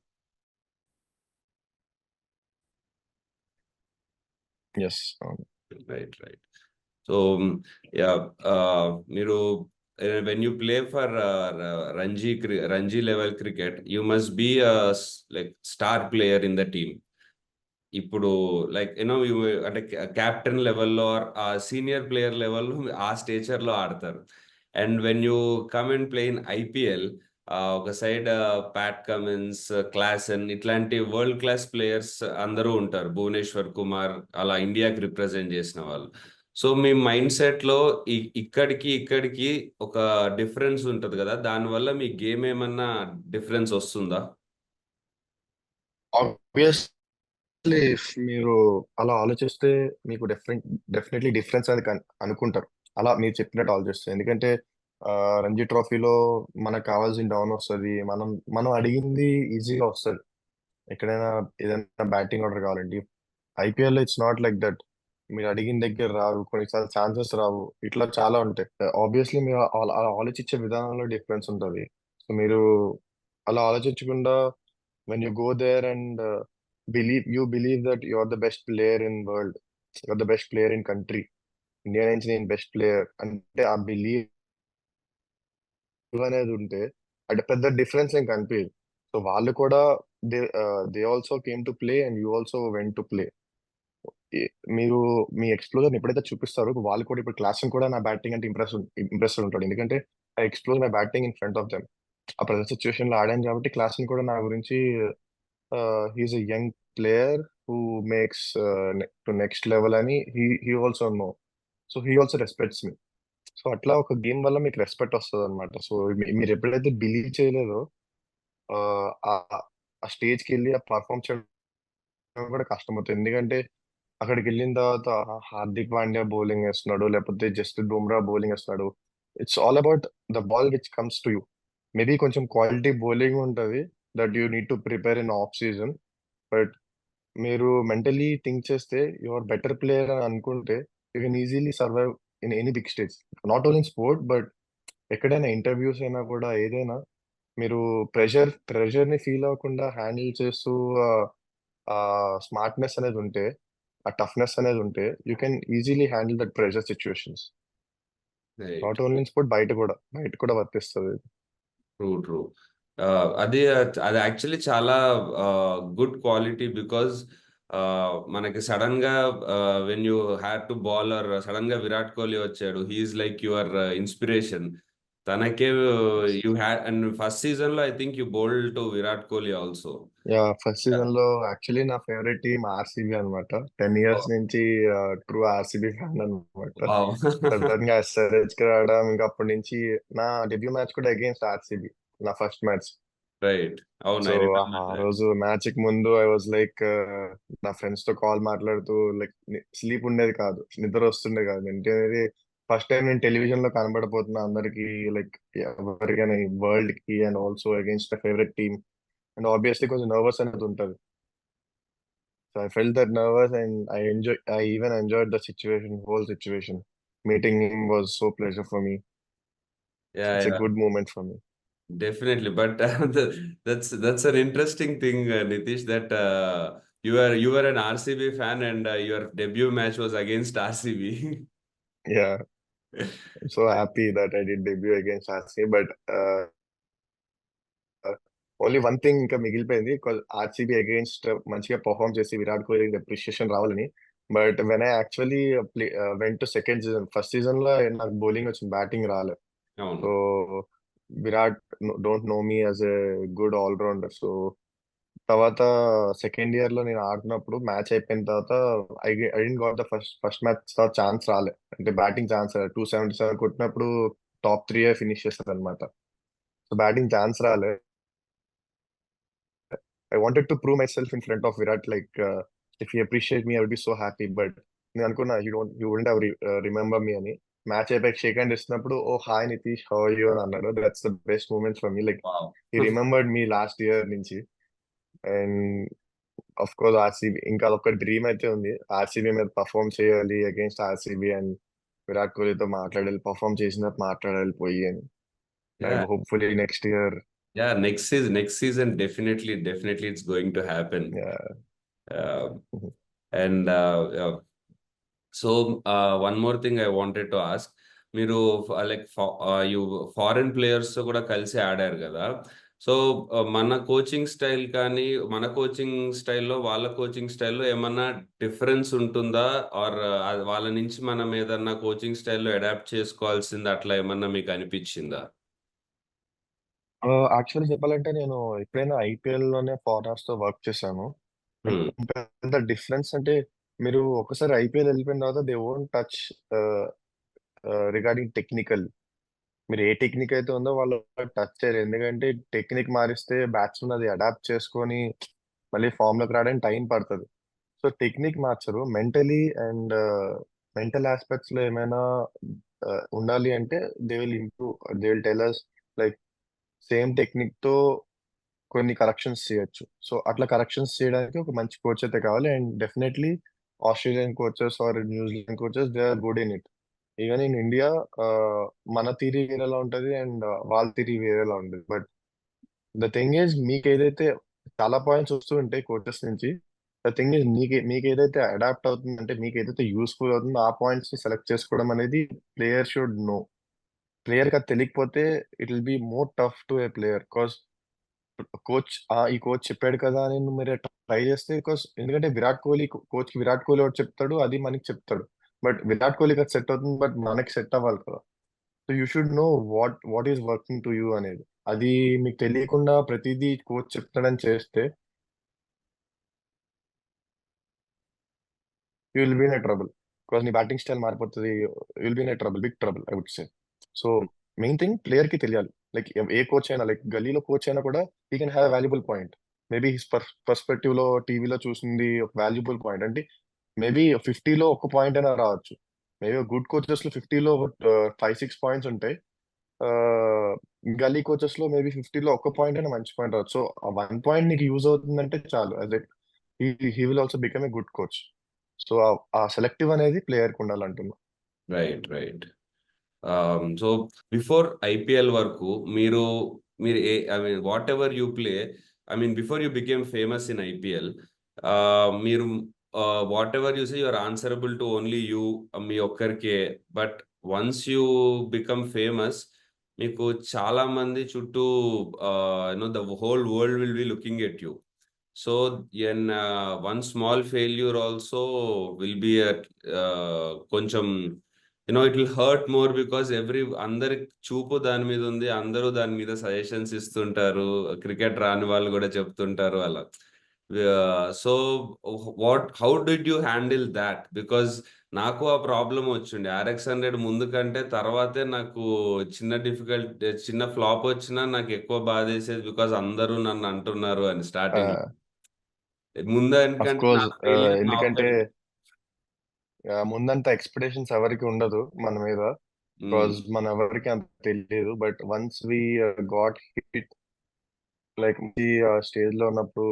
Yes. Right right. So yeah, మీరు when you play for Ranji level cricket you must be like star player in the team. ఇప్పుడు like అంటే క్యాప్టెన్ లెవెల్లో ఆ సీనియర్ ప్లేయర్ లెవెల్లో ఆ స్టేచర్లో ఆడతారు. And when you come and play in IPL, ఒక సైడ్ ప్యాట్ కమిన్స్, క్లాసెన్ ఇట్లాంటి వరల్డ్ క్లాస్ ప్లేయర్స్ అందరూ ఉంటారు, భువనేశ్వర్ కుమార్ అలా ఇండియాకి రిప్రజెంట్ చేసిన వాళ్ళు. సో మీ మైండ్ సెట్ లో ఇక్కడికి ఒక డిఫరెన్స్ ఉంటుంది కదా, దానివల్ల మీ గేమ్ ఏమన్నా డిఫరెన్స్ వస్తుందా? ఆబ్వియస్లీ మీరు అలా ఆలోచిస్తే మీకు డెఫినెట్లీ డిఫరెన్స్ అనేది అనుకుంటారు. అలా మీరు చెప్పినట్టు ఆలోచిస్తే. ఎందుకంటే రంజీ ట్రోఫీలో మనకు కావాల్సిన డౌన్ వస్తుంది, మనం అడిగింది ఈజీగా వస్తుంది. ఎక్కడైనా ఏదైనా బ్యాటింగ్ ఆర్డర్ కావాలండి. IPL it's not like that. మీరు అడిగిన దగ్గర రావు, కొన్నిసార్లు ఛాన్సెస్ రావు, ఇట్లా చాలా ఉంటాయి. ఆబ్వియస్లీ మీరు అలా ఆలోచించే విధానంలో డిఫరెన్స్ ఉంటుంది. సో మీరు అలా ఆలోచించకుండా when you go there and believe that you are the best player in world, you are the best player in country, India నుంచి నేను బెస్ట్ ప్లేయర్ అంటే ఆ బిలీవ్ అనేది ఉంటే అంటే పెద్ద డిఫరెన్స్ ఏం కనిపించదు. సో వాళ్ళు కూడా they they also came to play and you also went to play. మీరు మీ ఎక్స్ప్లోజర్ ఎప్పుడైతే చూపిస్తారో వాళ్ళు కూడా, ఇప్పుడు క్లాస్ కూడా నా బ్యాటింగ్ అంటే ఇంప్రెస్డ్ ఉంటాడు. ఎందుకంటే I explore my batting in front of them. ఆ ప్రజెంట్ సిచ్యువేషన్ లో ఆడాను కాబట్టి క్లాస్ కూడా నా గురించి he is a young player who makes to next level అని he also know. So he also respects me. So అట్లా ఒక గేమ్ వల్ల మీకు రెస్పెక్ట్ వస్తుంది అనమాట. సో మీరు ఎప్పుడైతే బిలీవ్ చేయలేదో ఆ ఆ స్టేజ్కి వెళ్ళి ఆ పర్ఫామ్ చేయడం కూడా కష్టమవుతుంది. ఎందుకంటే అక్కడికి వెళ్ళిన తర్వాత హార్దిక్ పాండ్యా బౌలింగ్ వేస్తున్నాడు, లేకపోతే జస్ప్రీత్ బుమ్రా బౌలింగ్ వేస్తున్నాడు. It's all about the ball which comes to you. Maybe కొంచెం క్వాలిటీ బౌలింగ్ ఉంటుంది that you need to prepare in off season. But మీరు మెంటలీ థింక్ చేస్తే యువర్ బెటర్ ప్లేయర్ అని అనుకుంటే you can easily survive in any big stage. Not only in sport but ఎక్కడైనా interviews అయినా కూడా ఏదైనా మీరు ప్రెషర్ ని ఫీల్ అవ్వకుండా హ్యాండిల్ చేస్తూ ఆ స్మార్ట్నెస్ అనేది ఉంటే, ఆ టఫ్నెస్ అనేది ఉంటే you can easily handle that pressure situations. Right. Not only in sport, బయట కూడా వర్తిస్తుంది. ట్రూ. ట్రూ. అది అది యాక్చువల్లీ చాలా గుడ్ క్వాలిటీ బికాజ్ మనకి సడన్‌గా when you had to bowler సడన్‌గా విరాట్ కోహ్లీ వచ్చాడు. He is like your inspiration. తనకే యూ హ్యాడ్ అండ్ ఫస్ట్ సీజన్‌లో I think you bowled to Virat Kohli also. Yeah, first season లో యాక్చువల్లీ నా ఫేవరెట్ టీమ్ ఆర్సీబీ అనమాట. 10 years ఓహ్! నుంచి ట్రూ ఆర్సీబీ ఫ్యాన్ అనమాట. Wow! Sudden గా ఎస్ఆర్హెచ్ కి రావడం, ఇంకా అప్పటి నుంచి నా డెబ్యూ మ్యాచ్ కూడా అగేన్స్ట్ ఆర్సీబీ, నా ఫస్ట్ మ్యాచ్. రైట్. అవును. సో ఐ ఆ రిమెంబర్ దట్. రోజు మ్యాచ్ కి ముందు ఐ వాజ్ లైక్, నా ఫ్రెండ్స్ తో కాల్ మాట్లాడుతూ లైక్ స్లీప్ ఉండేది కాదు, నిద్ర వస్తుండే కాదు. ఏంటనేది ఫస్ట్ టైం నేను టెలివిజన్ లో కనబడబోతున్నా అందరికి, లైక్ ఎవరికైనా వరల్డ్ కి, and also against favourite team. And obviously కొంచెం నర్వస్ అనేది ఉంటుంది. So I felt that nervous and I even enjoyed the situation, whole situation. Meeting him was so pleasure for me. Yeah! It's a yeah! Good moment for me. Definitely, but that's an interesting thing, Nitish, that you were an RCB fan and your debut match was against RCB. Yeah, so happy that I did debut against RCB. But only one thing ఇంకా మిగిలిపోయింది. RCB against మంచిగా perform చేసి Virat Kohli appreciation రావాలని. But when I actually went to second season, first season లో నాకు bowling వచ్చింది, batting రాలేదు. అవును. So Virat don't know me as a good allrounder. So తర్వాత సెకండ్ ఇయర్ లో నేను ఆడుతున్నప్పుడు మ్యాచ్ అయిపోయిన తర్వాత I didn't got the first match తర్వాత ఛాన్స్ రాలే, అంటే బ్యాటింగ్ ఛాన్స్ 277 కొట్టినప్పుడు టాప్ 3 ఫినిష్ చేస్తారు అనమాట. సో బ్యాటింగ్ ఛాన్స్ రాలే. I wanted to prove myself in front of Virat, like if he appreciate me, I would be so happy. But నేను అనుకున్నా you wouldn't have remember me అని. Match అయిపోయి shake hand ఇస్తున్నప్పుడు, oh hi Nitish, how are you అని అన్నాడు. That's the best moment for me. Like wow! He remembered me last year నుంచి. And of course RCB ఇంకా అదొక డ్రీమ్ అయితే ఉంది, ఆర్సీబీ మీద పర్ఫామ్ చేయాలి అగేన్స్ట్ ఆర్సీబీ, అండ్ విరాట్ కోహ్లీతో మాట్లాడాలి, పర్ఫామ్ చేసినట్టు మాట్లాడాలి పోయి అని. Yeah, and hopefully next year. yeah, next season definitely it's going to happen. Uh, and so one more thing I wanted to ask, మీరు లైక్ యు ఫారెన్ ప్లేయర్స్ తో కూడా కలిసి ఆడారు కదా. సో మన కోచింగ్ స్టైల్ కానీ మన కోచింగ్ స్టైల్లో వాళ్ళ కోచింగ్ స్టైల్లో ఏమన్నా డిఫరెన్స్ ఉంటుందా, ఆర్ వాళ్ళ నుంచి మనం ఏదన్నా కోచింగ్ స్టైల్లో అడాప్ట్ చేసుకోవాల్సింది అట్లా ఏమన్నా మీకు అనిపించిందా? యాక్చువల్లీ చెప్పాలంటే నేను ఎప్పుడైనా ఐపీఎల్ లోనే ఫారినర్స్ తో వర్క్ చేశాను. హ్మ్. పెద్ద డిఫరెన్స్ అంటే, మీరు ఒకసారి ఐపీఎల్ వెళ్ళిపోయిన తర్వాత they won't touch regarding technical. మీరు ఏ టెక్నిక్ అయితే ఉందో వాళ్ళు టచ్ చేయరు, ఎందుకంటే టెక్నిక్ మారిస్తే బ్యాట్స్మెన్ అది అడాప్ట్ చేసుకొని మళ్ళీ ఫామ్ లోకి రావడానికి టైం పడుతుంది. సో టెక్నిక్ మార్చరు, అండ్ మెంటల్ ఆస్పెక్ట్స్ లో ఏమైనా ఉండాలి అంటే they will improve. They will tell us like same technique తో కొన్ని కరెక్షన్స్ చేయొచ్చు. సో అట్లా కరెక్షన్స్ చేయడానికి ఒక మంచి కోచ్ అయితే కావాలి. And definitely Australian coaches or New Zealand coaches, they are good in it. Even in India మన థిరీ వేరేలా ఉంటది, అండ్ వాళ్ళ థిరీ వేరేలా ఉంటుంది. బట్ ద థింగ్ ఈజ్, మీకు ఏదైతే చాలా పాయింట్స్ వస్తూ ఉంటాయి కోచెస్ నుంచి. ద థింగ్ ఈజ్, మీకు ఏదైతే అడాప్ట్ అవుతుంది, అంటే మీకు ఏదైతే యూస్ఫుల్ అవుతుందో ఆ పాయింట్స్ ని సెలెక్ట్ చేసుకోవడం అనేది ప్లేయర్ షుడ్ నో. ప్లేయర్ కి అది తెలియకపోతే it will be more tough to A player. Because ఈ కోచ్ చెప్పాడు కదా అని మీరు ట్రై చేస్తే, ఎందుకంటే కోచ్ కి విరాట్ కోహ్లీ ఒకటి చెప్తాడు, అది మనకి చెప్తాడు. బట్ విరాట్ కోహ్లీకి అది సెట్ అవుతుంది, బట్ మనకి సెట్ అవ్వాలి కదా. So you should know what is working to you అనేది. అది మీకు తెలియకుండా ప్రతిదీ కోచ్ చెప్తాడని చేస్తే you will be in a trouble. Because నీ బ్యాటింగ్ స్టైల్ మారిపోతుంది, you will be in a trouble, big trouble I would say. So main thing player కి తెలియాలి. లైక్ ఏ కోచ్ అయినా, లైక్ గలీలో కోచ్ అయినా కూడా he can have valuable point. Maybe his perspective లో టీవీలో చూసింది ఒక వాల్యుబుల్ పాయింట్ అంటే, మేబీ 50లో ఒక పాయింట్ అయినా రావచ్చు. మేబీ గుడ్ కోచెస్ లో 50లో 5-6 పాయింట్స్ ఉంటాయి. గల్లీ కోచెస్ లో మేబీ 50లో ఒక్క పాయింట్ అయినా మంచి పాయింట్ రావచ్చు. సో ఆ 1 పాయింట్ నీకు యూజ్ అవుతుందంటే చాలు. అదే he will also become a good coach. So ఆ సెలెక్టివ్ అనేది ప్లేయర్ కి ఉండాలంటున్నా. Right, right. So before IPL వరకు మీరు మీరు I mean whatever you play, I mean before you became famous in IPL, మీరు whatever you say you are answerable to only you, మీ ఒక్కరికే. But once you become famous, మీకు చాలా మంది చుట్టూ you know the whole world will be looking at you. So an one small failure also will be కొంచెం it will hurt more, because అందరి చూపు దాని మీద ఉంది, అందరూ దాని మీద సజెషన్స్ ఇస్తుంటారు, క్రికెట్ రాని వాళ్ళు కూడా చెప్తుంటారు అలా. So how did you handle that? Because నాకు ఆ ప్రాబ్లం వచ్చిండే RX 100 ముందు కంటే తర్వాతే నాకు చిన్న ఫ్లాప్ వచ్చినా నాకు ఎక్కువ బాధేసేది, బికాస్ అందరూ నన్ను అంటున్నారు అని స్టార్టింగ్. ముందు అఫ్ ఎందుకంటే నా కోర్స్, ఫెయిల్యూర్ నా ఎందుకంటే ఒక్కడిది. ముందంత ఎక్స్పెక్టేషన్స్ ఎవరికి ఉండదు మన మీద. బికాజ్ మన ఎవరికి అంత తెలియదు. But once we got hit, like ఈ స్టేజ్ లో ఉన్నప్పుడు,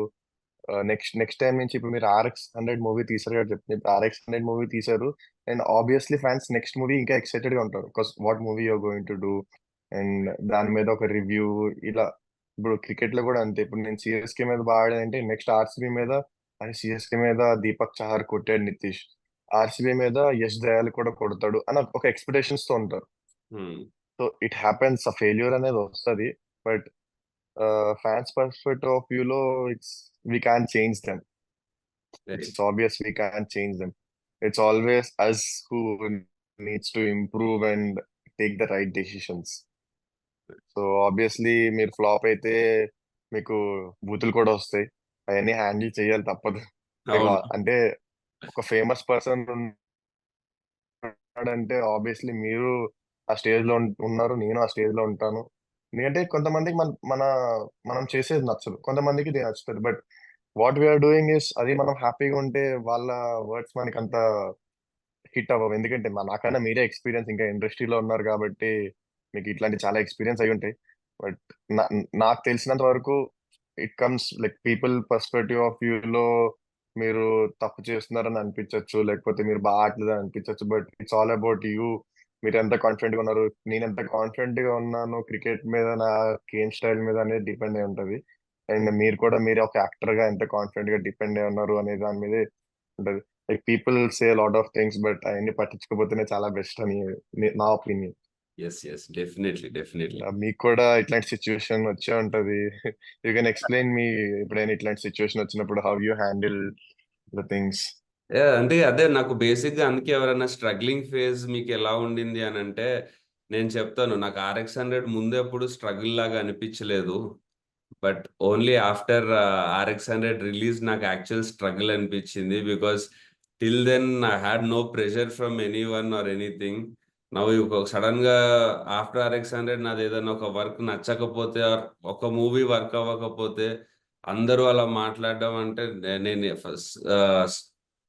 నెక్స్ట్ టైం నుంచి ఇప్పుడు మీరు RX 100 మూవీ తీసారు కదా, చెప్తున్నారు. ఇప్పుడు RX 100 మూవీ తీసారు, and obviously fans next movie ఇంకా ఎక్సైటెడ్ గా ఉంటారు. Because what movie you're going to do, and దాని మీద ఒక రివ్యూ ఇలా. ఇప్పుడు క్రికెట్ లో కూడా అంతే. ఇప్పుడు నేను సిఎస్కే మీద బాగా ఆడానంటే నెక్స్ట్ ఆర్సీబీ మీద, అని సిఎస్కే మీద దీపక్ చహర్ కొట్టాడు, నితీష్ ఆర్సీబీ మీద యష్ దయాల్ కూడా కొడతాడు అని ఒక ఎక్స్పెక్టేషన్స్ తో ఉంటారు. సో ఇట్ హ్యాపెన్స్, ఆ ఫెయిల్యూర్ అనేది వస్తుంది. But fans perspective of view లో, we can't change them. It's obvious we can't change them. It's always us who needs to improve and take the right decisions. So obviously మీరు flop అయితే మీకు బూతులు కూడా వస్తాయి. అవన్నీ హ్యాండిల్ చేయాలి, తప్పదు. మీకు అవును. అంటే ఒక ఫేమస్ పర్సన్ ఉన్నాడంటే ఆబ్వియస్లీ మీరు ఆ స్టేజ్ లో ఉన్నారు, నేను ఆ స్టేజ్ లో ఉంటాను. ఎందుకంటే కొంతమందికి మనం చేసేది నచ్చదు, కొంతమందికి ఇది నచ్చుతుంది. But what we're doing is, అది మనం హ్యాపీగా ఉంటే వాళ్ళ వర్డ్స్ మనకి అంత హిట్ అవ్వవు. ఎందుకంటే నాకన్నా మీరే ఎక్స్పీరియన్స్, ఇంకా ఇండస్ట్రీలో ఉన్నారు కాబట్టి మీకు ఇట్లాంటి చాలా ఎక్స్పీరియన్స్ అయి ఉంటాయి. బట్ నాకు తెలిసినంత వరకు it comes like people perspective of view లో మీరు తప్పు చేస్తున్నారని అనిపించవచ్చు, లేకపోతే మీరు బాగా ఆడలేదని అనిపించవచ్చు. But it's all about you. మీరు ఎంత కాన్ఫిడెంట్ గా ఉన్నారు, నేను ఎంత కాన్ఫిడెంట్ గా ఉన్నాను క్రికెట్ మీద, నా గేమ్ స్టైల్ మీద అనేది డిపెండ్ అయి ఉంటది. అండ్ మీరు ఒక యాక్టర్ గా ఎంత కాన్ఫిడెంట్ గా డిపెండ్ అయి ఉన్నారు అనే దాని మీదే ఉంటది. Like people say lot of things, but అవన్నీ పట్టించుకోకపోతేనే చాలా బెస్ట్ అని నా opinion. Yes, yes, definitely, definitely. మీకు కూడా ఇట్లాంటి సిచ్యువేషన్ వచ్చే ఉంటది. యూ కెన్ ఎక్స్ప్లెయిన్ మీ, ఎప్పుడైనా ఇట్లాంటి సిచ్యువేషన్ వచ్చినప్పుడు how you handle the things. అంటే అదే నాకు బేసిక్గా అందుకే ఎవరైనా స్ట్రగ్లింగ్ ఫేజ్ మీకు ఎలా ఉండింది అని అంటే నేను చెప్తాను, నాకు RX 100 ముందు ఎప్పుడు స్ట్రగుల్ లాగా అనిపించలేదు. But only after RX 100 release నాకు యాక్చువల్ స్ట్రగుల్ అనిపించింది, because till then I had no pressure from any one or anything. నవ్వు సడన్ గా ఆఫ్టర్ RX 100 నాది ఏదైనా ఒక వర్క్ నచ్చకపోతే or ఒక మూవీ వర్క్ అవ్వకపోతే అందరూ అలా మాట్లాడడం అంటే నేను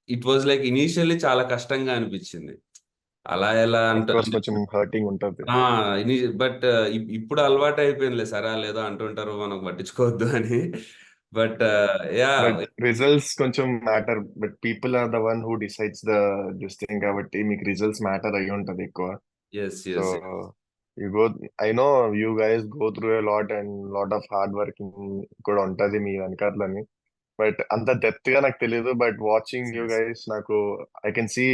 ఇట్ వాజ్ లైక్ ఇనీషియల్లీ చాలా కష్టంగా అనిపించింది. అలా ఎలా అఫ్ అంటే కోర్స్ కొంచెం హర్టింగ్ ఉంటది. బట్ ఇప్పుడు అలవాటు అయిపోయిందిలే, సరే వాళ్ళు ఏదో అంటుంటారు మనకు పట్టించుకోవద్దు అని. But yeah. బట్ రిజల్ట్స్ కొంచెం matter, but people are the one who decides this thing, కాబట్టి మీకు రిజల్ట్స్ మ్యాటర్ అయ్యి ఉంటది ఎక్కువ. Yes, so yes. You go, I know you guys go through a lot and lot of hard working కూడా ఉంటది మీ వెనకాలని. But అంత depth గా నాకు తెలియదు. బట్ వాచింగ్ యూ గైస్, నాకు I can see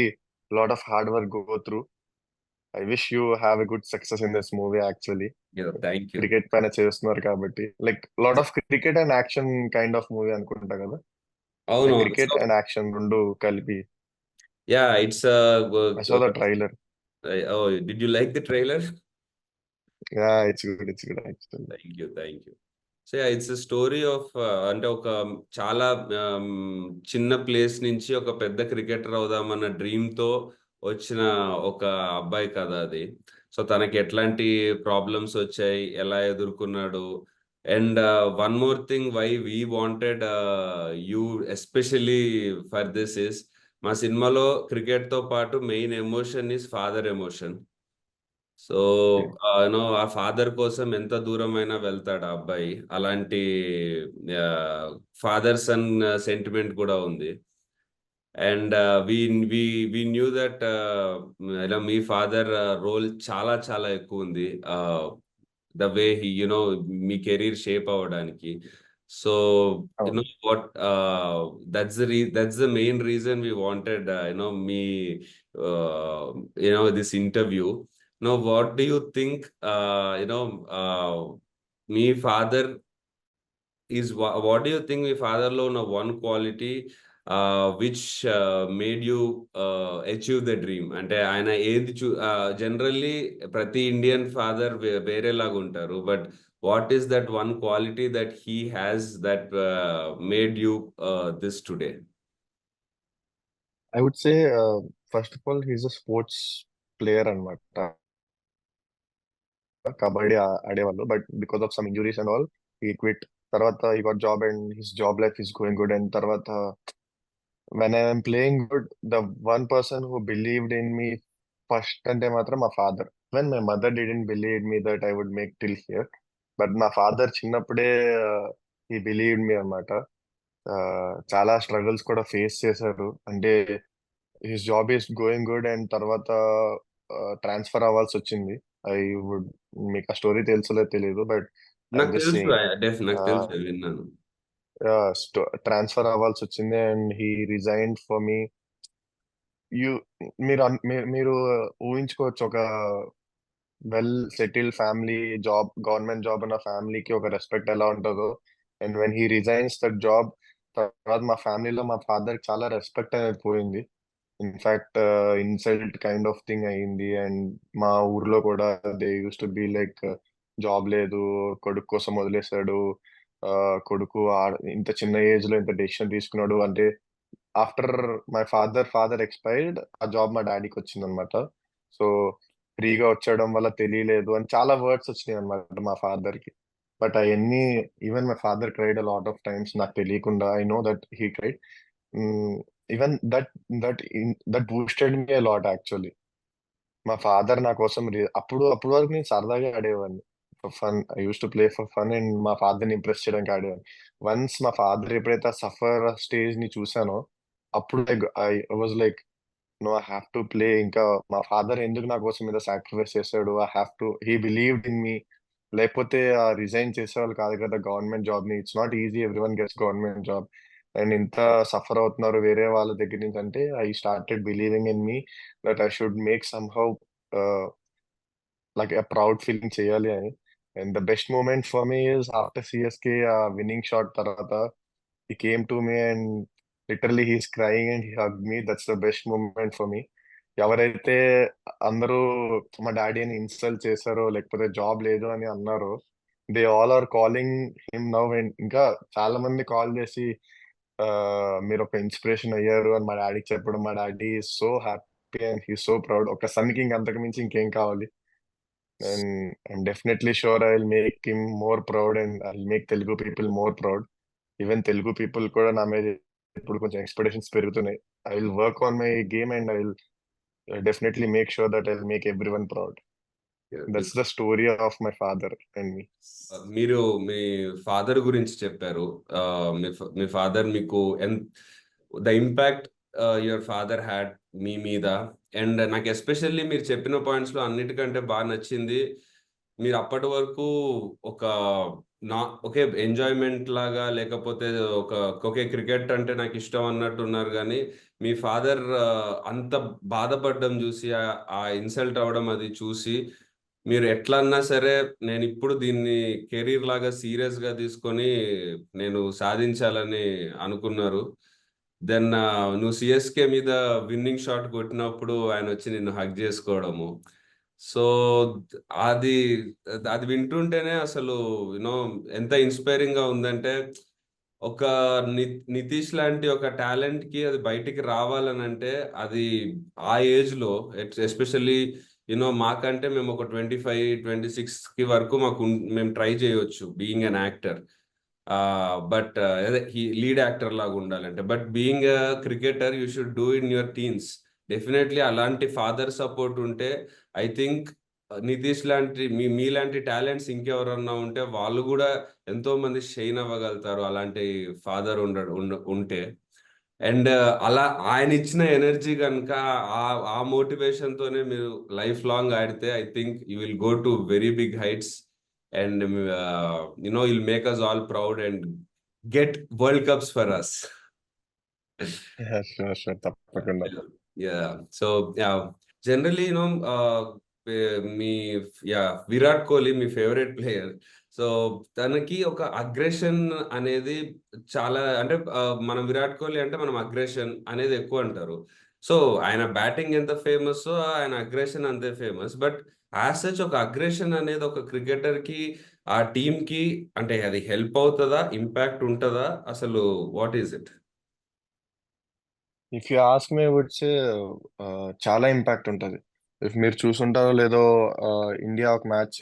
lot of hard work go through. I wish you have a good success in this movie actually. Thank you. Cricket పైన చేస్తున్నారు కాబట్టి, like lot of cricket and action kind of movie అనుకుంటా కదా. Like అవునవును. So cricket and action రెండు కలిపి. Yeah, it's I saw the trailer. Did you like the trailer? Yeah, it's good, it's good actually. Thank you, thank you. So it's story of అంటే ఒక చాలా చిన్న place నుంచి ఒక పెద్ద క్రికెటర్ అవుదామన్న డ్రీమ్ తో వచ్చిన ఒక అబ్బాయి కథ అది. సో తనకి ఎట్లాంటి ప్రాబ్లమ్స్ వచ్చాయి, ఎలా ఎదుర్కొన్నాడు. And one more thing why we wanted you especially for this is, మా సినిమాలో క్రికెట్ తో పాటు main emotion is father emotion. So ఆ ఫాదర్ కోసం ఎంత దూరమైనా వెళ్తాడు ఆ అబ్బాయి. అలాంటి ఫాదర్ సన్ సెంటిమెంట్ కూడా ఉంది. అండ్ వి న్యూ దట్ ఇలా మీ ఫాదర్ రోల్ చాలా చాలా ఎక్కువ ఉంది. ద వే హీ మీ కెరీర్ షేప్ అవ్వడానికి. సో అవును. What that's the main reason we wanted మీ this interview. No what do you think మీ father what do you think మీ father లో ఉన్న one quality which made you achieve the dream? అంటే ఆయన ఏది జనరల్లీ ప్రతి ఇండియన్ ఫాదర్ వేరేలాగా ఉంటారు. But what is that one quality that he has that made you this today? I would say first of all he's a sports player అన్నమాట. కబడ్డీ ఆడేవాళ్ళు, but because of some injuries and all he quit. తర్వాత he got job and his job life is going good. And తర్వాత when I'm playing good, the one person who believed in me first అంటే మాత్రం మా father. When my mother didn't believe me that I would make till here, but మా father చిన్నప్పుడే he believed me అన్నమాట. చాలా struggles కూడా face చేశారు. అంటే his job is going good and తర్వాత ట్రాన్స్ఫర్ అవ్వాల్సి వచ్చింది. ఐ వుడ్ మీకు ఆ స్టోరీ తెలుసో తెలియదు, బట్ నాకు ఐఎమ్ జస్ట్ తెలుసు, సేయింగ్. నాకు తెలుసు, విన్నాను. ట్రాన్స్ఫర్ అవ్వాల్సి వచ్చింది and he resigned for me. You మీరు మీరు ఊహించుకోవచ్చు, ఒక well settled family, government job ఉన్న ఫ్యామిలీకి ఒక రెస్పెక్ట్ ఎలా ఉంటుందో. And when he resigns that job, తర్వాత మా ఫ్యామిలీలో మా ఫాదర్ చాలా రెస్పెక్ట్ అనేది పోయింది. In fact insult kind of thing అయింది. అండ్ మా ఊర్లో కూడా they use to be like, job లేదు, కొడుకు కోసం వదిలేశాడు, కొడుకు ఇంత చిన్న ఏజ్ లో ఇంత డెసిషన్ తీసుకున్నాడు అంటే. ఆఫ్టర్ మై ఫాదర్ ఎక్స్పైర్డ్, ఆ జాబ్ మా డాడీకి వచ్చింది అనమాట. సో ఫ్రీగా వచ్చేయడం వల్ల తెలియలేదు అని చాలా వర్డ్స్ వచ్చినాయి అనమాట మా ఫాదర్ కి. బట్ అవన్నీ, even my father cried a lot of times నాకు తెలియకుండా. I know that he cried. Even that that boosted me a lot actually. మా ఫాదర్ నా కోసం అప్పుడు వరకు నేను సరదాగా ఆడేవాడిని, for fun. I use to play for fun and మా ఫాదర్ని ఇంప్రెస్ చేయడానికి ఆడేవాడిని. వన్స్ మా ఫాదర్ ఎప్పుడైతే సఫర్ స్టేజ్ ని చూసానో, అప్పుడు I was like, no, I have to play. ఇంకా మా ఫాదర్ ఎందుకు నా కోసం మీద సాక్రిఫైస్ చేశాడు, I have to, he believed in me. లేకపోతే రిజైన్ చేసేవాళ్ళు కాదు కదా గవర్నమెంట్ జాబ్ ని. It's not easy, everyone gets government job. And ఇంత సఫర్ అవుతున్నారు వేరే వాళ్ళ దగ్గర నుంచి అంటే, I started believing in me that I should make somehow like a proud feeling చేయాలి అని. And the best moment for me is after CSK winning shot తర్వాత he came to me and literally he's crying and he hugged me. That's the best moment for me. ఎవరైతే అందరూ మా డాడీని insult చేశారో, లేకపోతే job లేదు అని అన్నారో, they all are calling him now. And ఇంకా చాలా మంది కాల్ చేసి మీరు ఒక ఇన్స్పిరేషన్ అయ్యారు అని మా డాడీకి చెప్పడం, మా daddy so happy and he so proud. ఒక సన్ కి అంతకు మించి ఇంకేం కావాలి. And I'm definitely sure I will make him more proud and I will make Telugu people more proud. Even Telugu people కూడా నా మీద ఇప్పుడు కొంచెం ఎక్స్పెక్టేషన్స్ పెరుగుతున్నాయి. I will work on my game and I will definitely make sure that I will make every one proud. That's the story of my father and me. మీరు మీ father గురించి చెప్పారు. మీ ఫాదర్ మీకు the impact your father had మీ మీద. And నాకు especially మీరు చెప్పిన పాయింట్స్ లో అన్నిటికంటే బాగా నచ్చింది, మీరు అప్పటి వరకు ఒక ఒకే ఎంజాయ్మెంట్ లాగా, లేకపోతే ఒకే క్రికెట్ అంటే నాకు ఇష్టం అన్నట్టు ఉన్నారు. కానీ మీ ఫాదర్ అంత బాధపడడం చూసి, ఆ ఇన్సల్ట్ అవ్వడం అది చూసి, మీరు ఎట్లన్నా సరే నేను ఇప్పుడు దీన్ని కెరీర్ లాగా సీరియస్ గా తీసుకొని నేను సాధించాలని అనుకున్నారు. దెన్ నువ్వు సిఎస్కే మీద విన్నింగ్ షాట్ కొట్టినప్పుడు ఆయన వచ్చి నిన్ను హగ్ చేసుకోవడము. సో అది అది వింటుంటేనే అసలు యూనో ఎంత ఇన్స్పైరింగ్ గా ఉందంటే, ఒక నితీష్ లాంటి ఒక టాలెంట్ కి అది బయటికి రావాలని అంటే, అది ఆ ఏజ్ లో ఎస్పెషల్లీ మాకంటే మేము ఒక 25-26 కి వరకు మేము ట్రై చేయొచ్చు బీయింగ్ అన్ యాక్టర్. బట్ అదే లీడ్ యాక్టర్ లాగా ఉండాలంటే, but being cricketer you should do in your teens. Definitely అలాంటి ఫాదర్ సపోర్ట్ ఉంటే ఐ థింక్ నితీష్ లాంటి మీలాంటి టాలెంట్స్ ఇంకెవరన్నా ఉంటే వాళ్ళు కూడా ఎంతో మంది షైన్ అవ్వగలుగుతారు, అలాంటి ఫాదర్ ఉంటే. అండ్ అలా ఆయన ఇచ్చిన ఎనర్జీ కనుక ఆ ఆ మోటివేషన్ తోనే మీరు లైఫ్ లాంగ్ ఆడితే I think you will go to very big heights. And will make us all proud and get world cups for us. Sure sure తప్పకుండా. యా. సో జనరలీ మీ విరాట్ కోహ్లీ మీ ఫేవరెట్ ప్లేయర్. సో తనకి ఒక aggression అనేది చాలా, అంటే మనం విరాట్ కోహ్లీ అంటే మనం అగ్రెషన్ అనేది ఎక్కువ అంటారు. సో ఆయన బ్యాటింగ్ ఎంత ఫేమస్, ఆయన అగ్రెషన్ అంతే ఫేమస్. బట్ యాజ్ సచ్ ఒక అగ్రెషన్ అనేది ఒక క్రికెటర్ కి, ఆ టీమ్ కి, అంటే అది హెల్ప్ అవుతుందా, ఇంపాక్ట్ ఉంటుందా, అసలు what is it? If you ask me would say చాలా ఇంపాక్ట్ ఉంటుంది. ఇఫ్ మీరు చూసుంటారో లేదో, ఇండియా ఒక మ్యాచ్,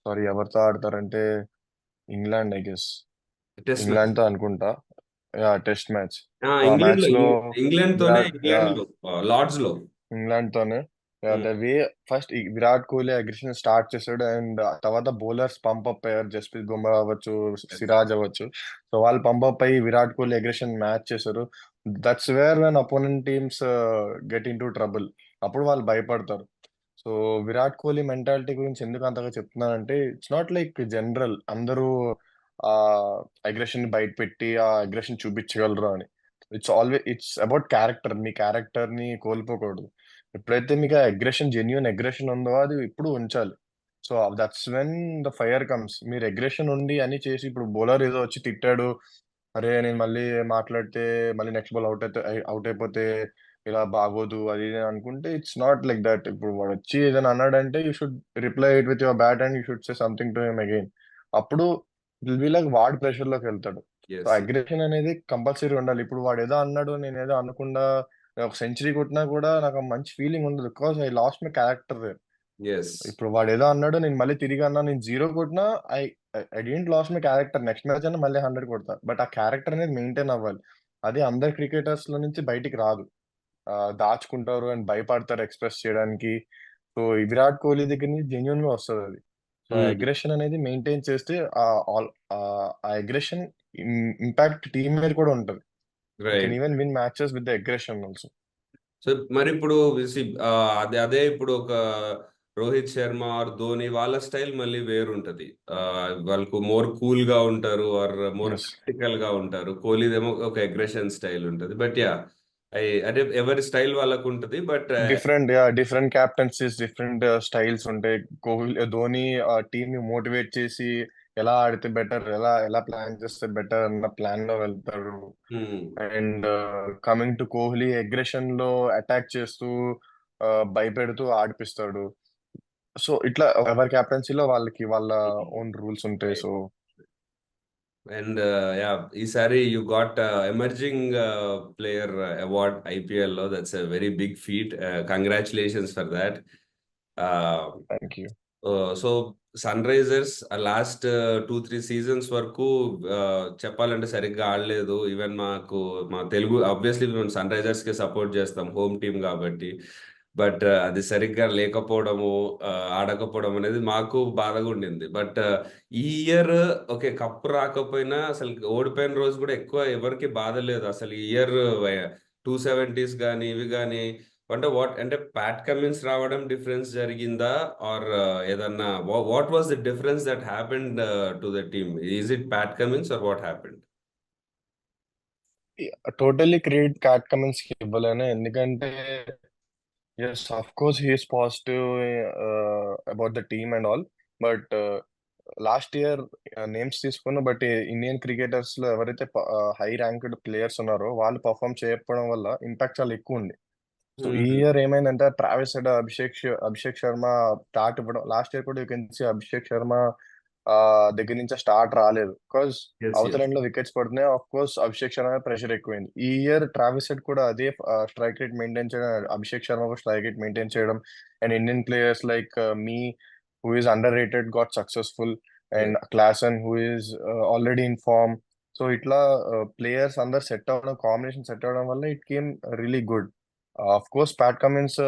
సారీ ఎవరితో ఆడతారంటే England I guess, test match. ఇంగ్లాండ్తో అనుకుంటా. Test match. సో ఆ ఇంగ్లాండ్ మ్యాచ్ లో, లో ఇంగ్లాండ్ తోనే, విరాట్ ఇంగ్లాండ్ లో, లార్డ్స్ లో. ఇంగ్లాండ్ తోనే um, the way first Virat Kohli aggression start చేశాడు, అండ్ తర్వాత బౌలర్స్ పంప్ అప్ అయ్యారు. జస్ప్రీత్ బుమ్రా అవ్వచ్చు, yes, సిరాజ్ అవ్వచ్చు. సో వాళ్ళు పంప్ అప్ అయ్యి విరాట్ కోహ్లీ అగ్రెషన్ మ్యాచ్ చేశారు. That's where when opponent teams get in to trouble. అప్పుడు వాళ్ళు భయపడతారు. సో విరాట్ కోహ్లీ మెంటాలిటీ గురించి ఎందుకు అంతగా చెప్తున్నానంటే, ఇట్స్ నాట్ లైక్ జనరల్ అందరూ ఆ అగ్రెషన్ బయట పెట్టి ఆ అగ్రెషన్ చూపించగలరు అని. It's about character. Me character ని కోల్పోకూడదు. ఎప్పుడైతే మీకు అగ్రెషన్, జెన్యున్ అగ్రెషన్ ఉందో అది ఇప్పుడు ఉంచాలి. So that's when the fire comes. మీరు అగ్రెషన్ ఉండి అని చేసి, ఇప్పుడు బౌలర్ ఏదో వచ్చి తిట్టాడు, అరే నేను మళ్ళీ మాట్లాడితే మళ్ళీ నెక్స్ట్ బాల్ అవుట్ అయిపోతే ఇలా బాగోదు అది ఇది అని అనుకుంటే, ఇట్స్ నాట్ లైక్ దట్. ఇప్పుడు వాడు వచ్చి ఏదైనా అన్నాడంటే you should reply it with your bat and you should say something to him again. అప్పుడు ఇట్ బి లైక్ వాడు ప్రెషర్ లోకి వెళ్తాడు. సో yes, అగ్రెషన్ అనేది కంపల్సరీ ఉండాలి. ఇప్పుడు వాడు ఏదో అన్నాడు, నేను ఏదో అనకుండా నేను ఒక సెంచరీ కొట్టినా కూడా నాకు ఆ మంచి ఫీలింగ్ ఉండదు, because I lost my character. yes, ఇప్పుడు వాడు ఏదో అన్నాడు, నేను మళ్ళీ తిరిగి అన్నా, నేను జీరో కొట్టినా I I don't lose my character. Next match అన్నా మళ్ళీ 100 కొడతా, బట్ ఆ క్యారెక్టర్ అనేది మెయింటైన్ అవ్వాలి. అది అందరు క్రికెటర్స్ లో నుంచి బయటికి రాదు. దాచుకుంటారు అండ్ భయపడతారు ఎక్స్ప్రెస్ చేయడానికి. సో ఈ విరాట్ కోహ్లీ దగ్గర నుంచి జెన్యున్ గా వస్తుంది అది. సో ఆ mm, అగ్రెషన్ అనేది మెయింటైన్ చేస్తే ఆ అగ్రెషన్ ఇంపాక్ట్ టీమ్ మీద కూడా ఉంటుంది. You can right. Even win matches with the aggression also. So మరి ఇప్పుడు అదే అదే ఇప్పుడు ఒక రోహిత్ శర్మ ఆర్ ధోని వాళ్ళ స్టైల్ మళ్ళీ వేరుంటది. వాళ్ళకు మోర్ కూల్ గా ఉంటారు, ఆర్ మోర్ ఎస్. ప్రాక్టికల్ గా ఉంటారు. కోహ్లీదేమో ఒక అగ్రెషన్ స్టైల్ ఉంటది. బట్ యా, అదే ఎవరి స్టైల్ వాళ్ళకు ఉంటది. బట్ డిఫరెంట్ క్యాప్టెన్సీస్, డిఫరెంట్ స్టైల్స్ ఉంటాయి. కోహ్లీ, ధోని టీమ్ ని మోటివేట్ చేసి ఎలా ఆడితే బెటర్, ఎలా ఎలా ప్లాన్ చేస్తే బెటర్ అన్న ప్లాన్ లో వెళ్తారు. And coming to Kohli, aggression లో అటాక్ చేస్తూ భయపెడుతూ ఆడిపిస్తాడు. సో ఇట్లా ఎవరి క్యాప్టెన్సీలో వాళ్ళకి వాళ్ళ ఓన్ రూల్స్ ఉంటాయి. సో అండ్ యా, ఈసారి you got emerging player award IPL లో. That's a very big feat. Congratulations for that. Thank you. So Sunrisers last 2-3 seasons వరకు చెప్పాలంటే సరిగ్గా ఆడలేదు. ఈవెన్ మా తెలుగు ఆబ్వియస్లీ మేము సన్ రైజర్స్ కి సపోర్ట్ చేస్తాం, హోమ్ టీమ్ కాబట్టి. బట్ అది సరిగ్గా లేకపోవడము, ఆడకపోవడం అనేది మాకు బాధగా ఉండింది. బట్ ఈ ఇయర్ ఓకే, కప్పు రాకపోయినా అసలు ఓడిపోయిన రోజు కూడా ఎక్కువ ఎవరికి బాధ లేదు. అసలు ఈ ఇయర్ 270s కానీ ఇవి కానీ, అంటే ప్యాట్ కమిన్స్ రావడం డిఫరెన్స్ జరిగిందా, ఆర్ ఏదన్నా what was the difference that happened to the team? Is it Pat Cummins or what happened? Totally credit Pat Cummins కి ఇవ్వలేను, ఎందుకంటే yes, of course, he is positive about the team and all. But last year names తీసుకున్న but Indian cricketers లో ఎవరైతే high ranked players ఉన్నారో వాళ్ళు perform చేయకపోవడం వల్ల ఇంపాక్ట్ చాలా ఎక్కువ ఉంది. సో ఈ ఇయర్ ఏమైందంటే Travis Head, Abhishek Sharma start ఇవ్వడం. లాస్ట్ ఇయర్ కూడా you can see Abhishek Sharma దగ్గర నుంచి స్టార్ట్ రాలేదు, బికాస్ ఎస్, అవతల ఎస్. ఎండ్ లో వికెట్స్ పడుతున్నాయి. Of course Abhishek Sharma pressure ఎక్కువైంది. ఈ ఇయర్ ట్రావిస్ హెడ్ కూడా అదే స్ట్రైక్ రేట్ మెయింటైన్ చేయడం, అభిషేక్ శర్మ కూడా స్ట్రైక్ రేట్ మెయింటైన్ చేయడం, and Indian players like me who is underrated got successful, and Klaasen who is already in form. So ఇట్లా players అందరు set అవ్వడం, కాంబినేషన్ సెట్ అవ్వడం వల్ల it came really good. Of course Pat Cummins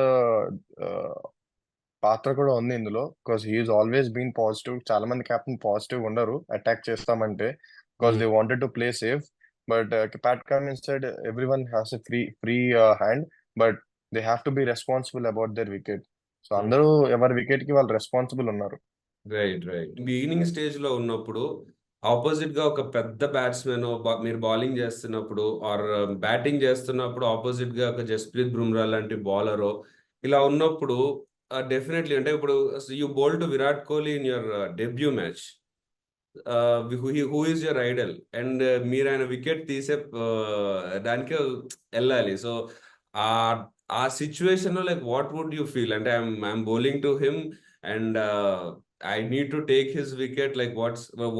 పాత్ర కూడా ఉంది ఇందులో, because he's always been positive. చాలా మంది కెప్టెన్ పాజిటివ్ ఉండరు అటాక్ చేస్తామంటే, because they wanted to play safe. But Pat Cummins said every one has a free hand, but they have to be responsible about their wicket. So అందరూ ఎవరి wicket కి వాళ్ళు responsible ఉన్నారు. Right right. Beginning stage లో ఉన్నప్పుడు opposite గా ఒక పెద్ద బ్యాట్స్మెన్ మీరు బౌలింగ్ చేస్తున్నప్పుడు ఆర్ బ్యాటింగ్ చేస్తున్నప్పుడు ఆపోజిట్ గా ఒక జస్ప్రీత్ బుమ్రా లాంటి బౌలర్ ఇలా ఉన్నప్పుడు డెఫినెట్లీ అంటే ఇప్పుడు you bowl to Virat Kohli in your debut match, who is your Idol and మీరు ఆయన వికెట్ తీసే దానికే వెళ్ళాలి. సో ఆ ఆ సిచ్యువేషన్ లో like what would you feel అంటే I'm bowling to him and I need to take his wicket, like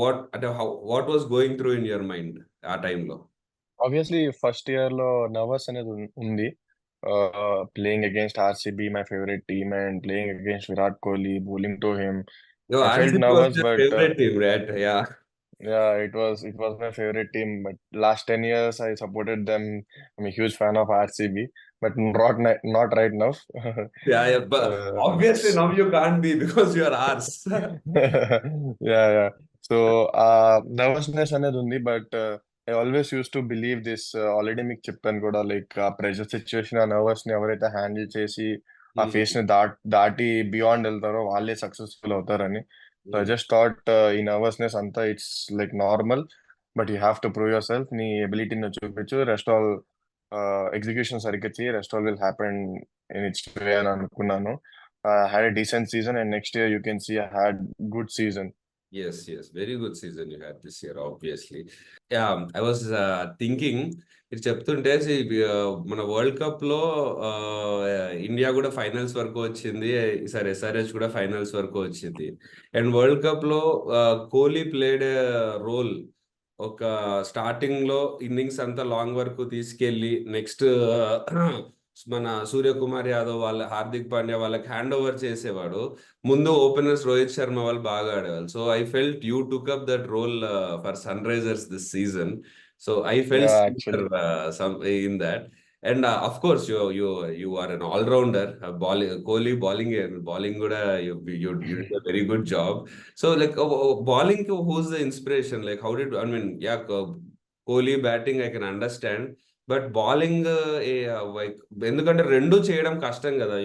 what అంటే what was going through in your mind ఆ టైంలో? ఆబ్వియస్లీ ఫస్ట్ ఇయర్ లో నర్వస్ అనేది ఉంది. Playing against RCB, my favourite team, and playing against Virat Kohli, bowling to him. I felt RCB was nervous, your but favourite team, right? Yeah. yeah, it was my favorite team. But last 10 years, I supported them. I'm a huge fan of RCB, but not right now. Yeah, but obviously now you can't be because you are ours. Yeah, yeah. So nervousness అనేది ఉంది, but I always used to believe this. Already మీకు చెప్పాను కూడా, like ఆ pressure situation, ఆ nervous ని ఎవరైతే handle చేసి ఆ ఫేస్ ని దాటి బియాండ్ వెళ్తారో వాళ్ళే సక్సెస్ఫుల్ అవుతారని. సో ఐ జస్ట్ థాట్ ఈ నర్వస్నెస్ అంతా it's like normal, but you have to prove yourself. నీ ఎబిలిటీని చూపించు, రెస్ట్ ఆల్ ఎగ్జిక్యూషన్ సరిగ్గా చేయి, rest all will happen in its way అని అనుకున్నాను. Had a decent season, and next year you can see I had good season. Yes, yes, very good season you had this year, obviously. Yeah, I was thinking, ఇది చెప్తుంటే మన world cup లో India కూడా finals వరకు వచ్చింది, ఈసారి SRH కూడా finals వరకు వచ్చింది. అండ్ వరల్డ్ కప్ లో కోహ్లీ ప్లేడ్ రోల్. ఒక స్టార్టింగ్ లో ఇన్నింగ్స్ అంతా లాంగ్ వరకు తీసుకెళ్లి నెక్స్ట్ మన సూర్యకుమార్ యాదవ్ వాళ్ళ, హార్దిక్ పాండ్యా వాళ్ళకి హ్యాండ్ ఓవర్ చేసేవాడు. ముందు ఓపెనర్స్ రోహిత్ శర్మ వాళ్ళు బాగా ఆడేవాళ్ళు. So I felt you took up that role for Sunrisers this season. So I felt Yeah, actually. In that. And of course you are an allrounder. Kohli bowling కూడా you did a very good job. So like bowling who's the inspiration, like how did I mean yeah Kohli batting I can understand, but bowling like ఎందుకంటే రెండు చేయడం కష్టం కదా.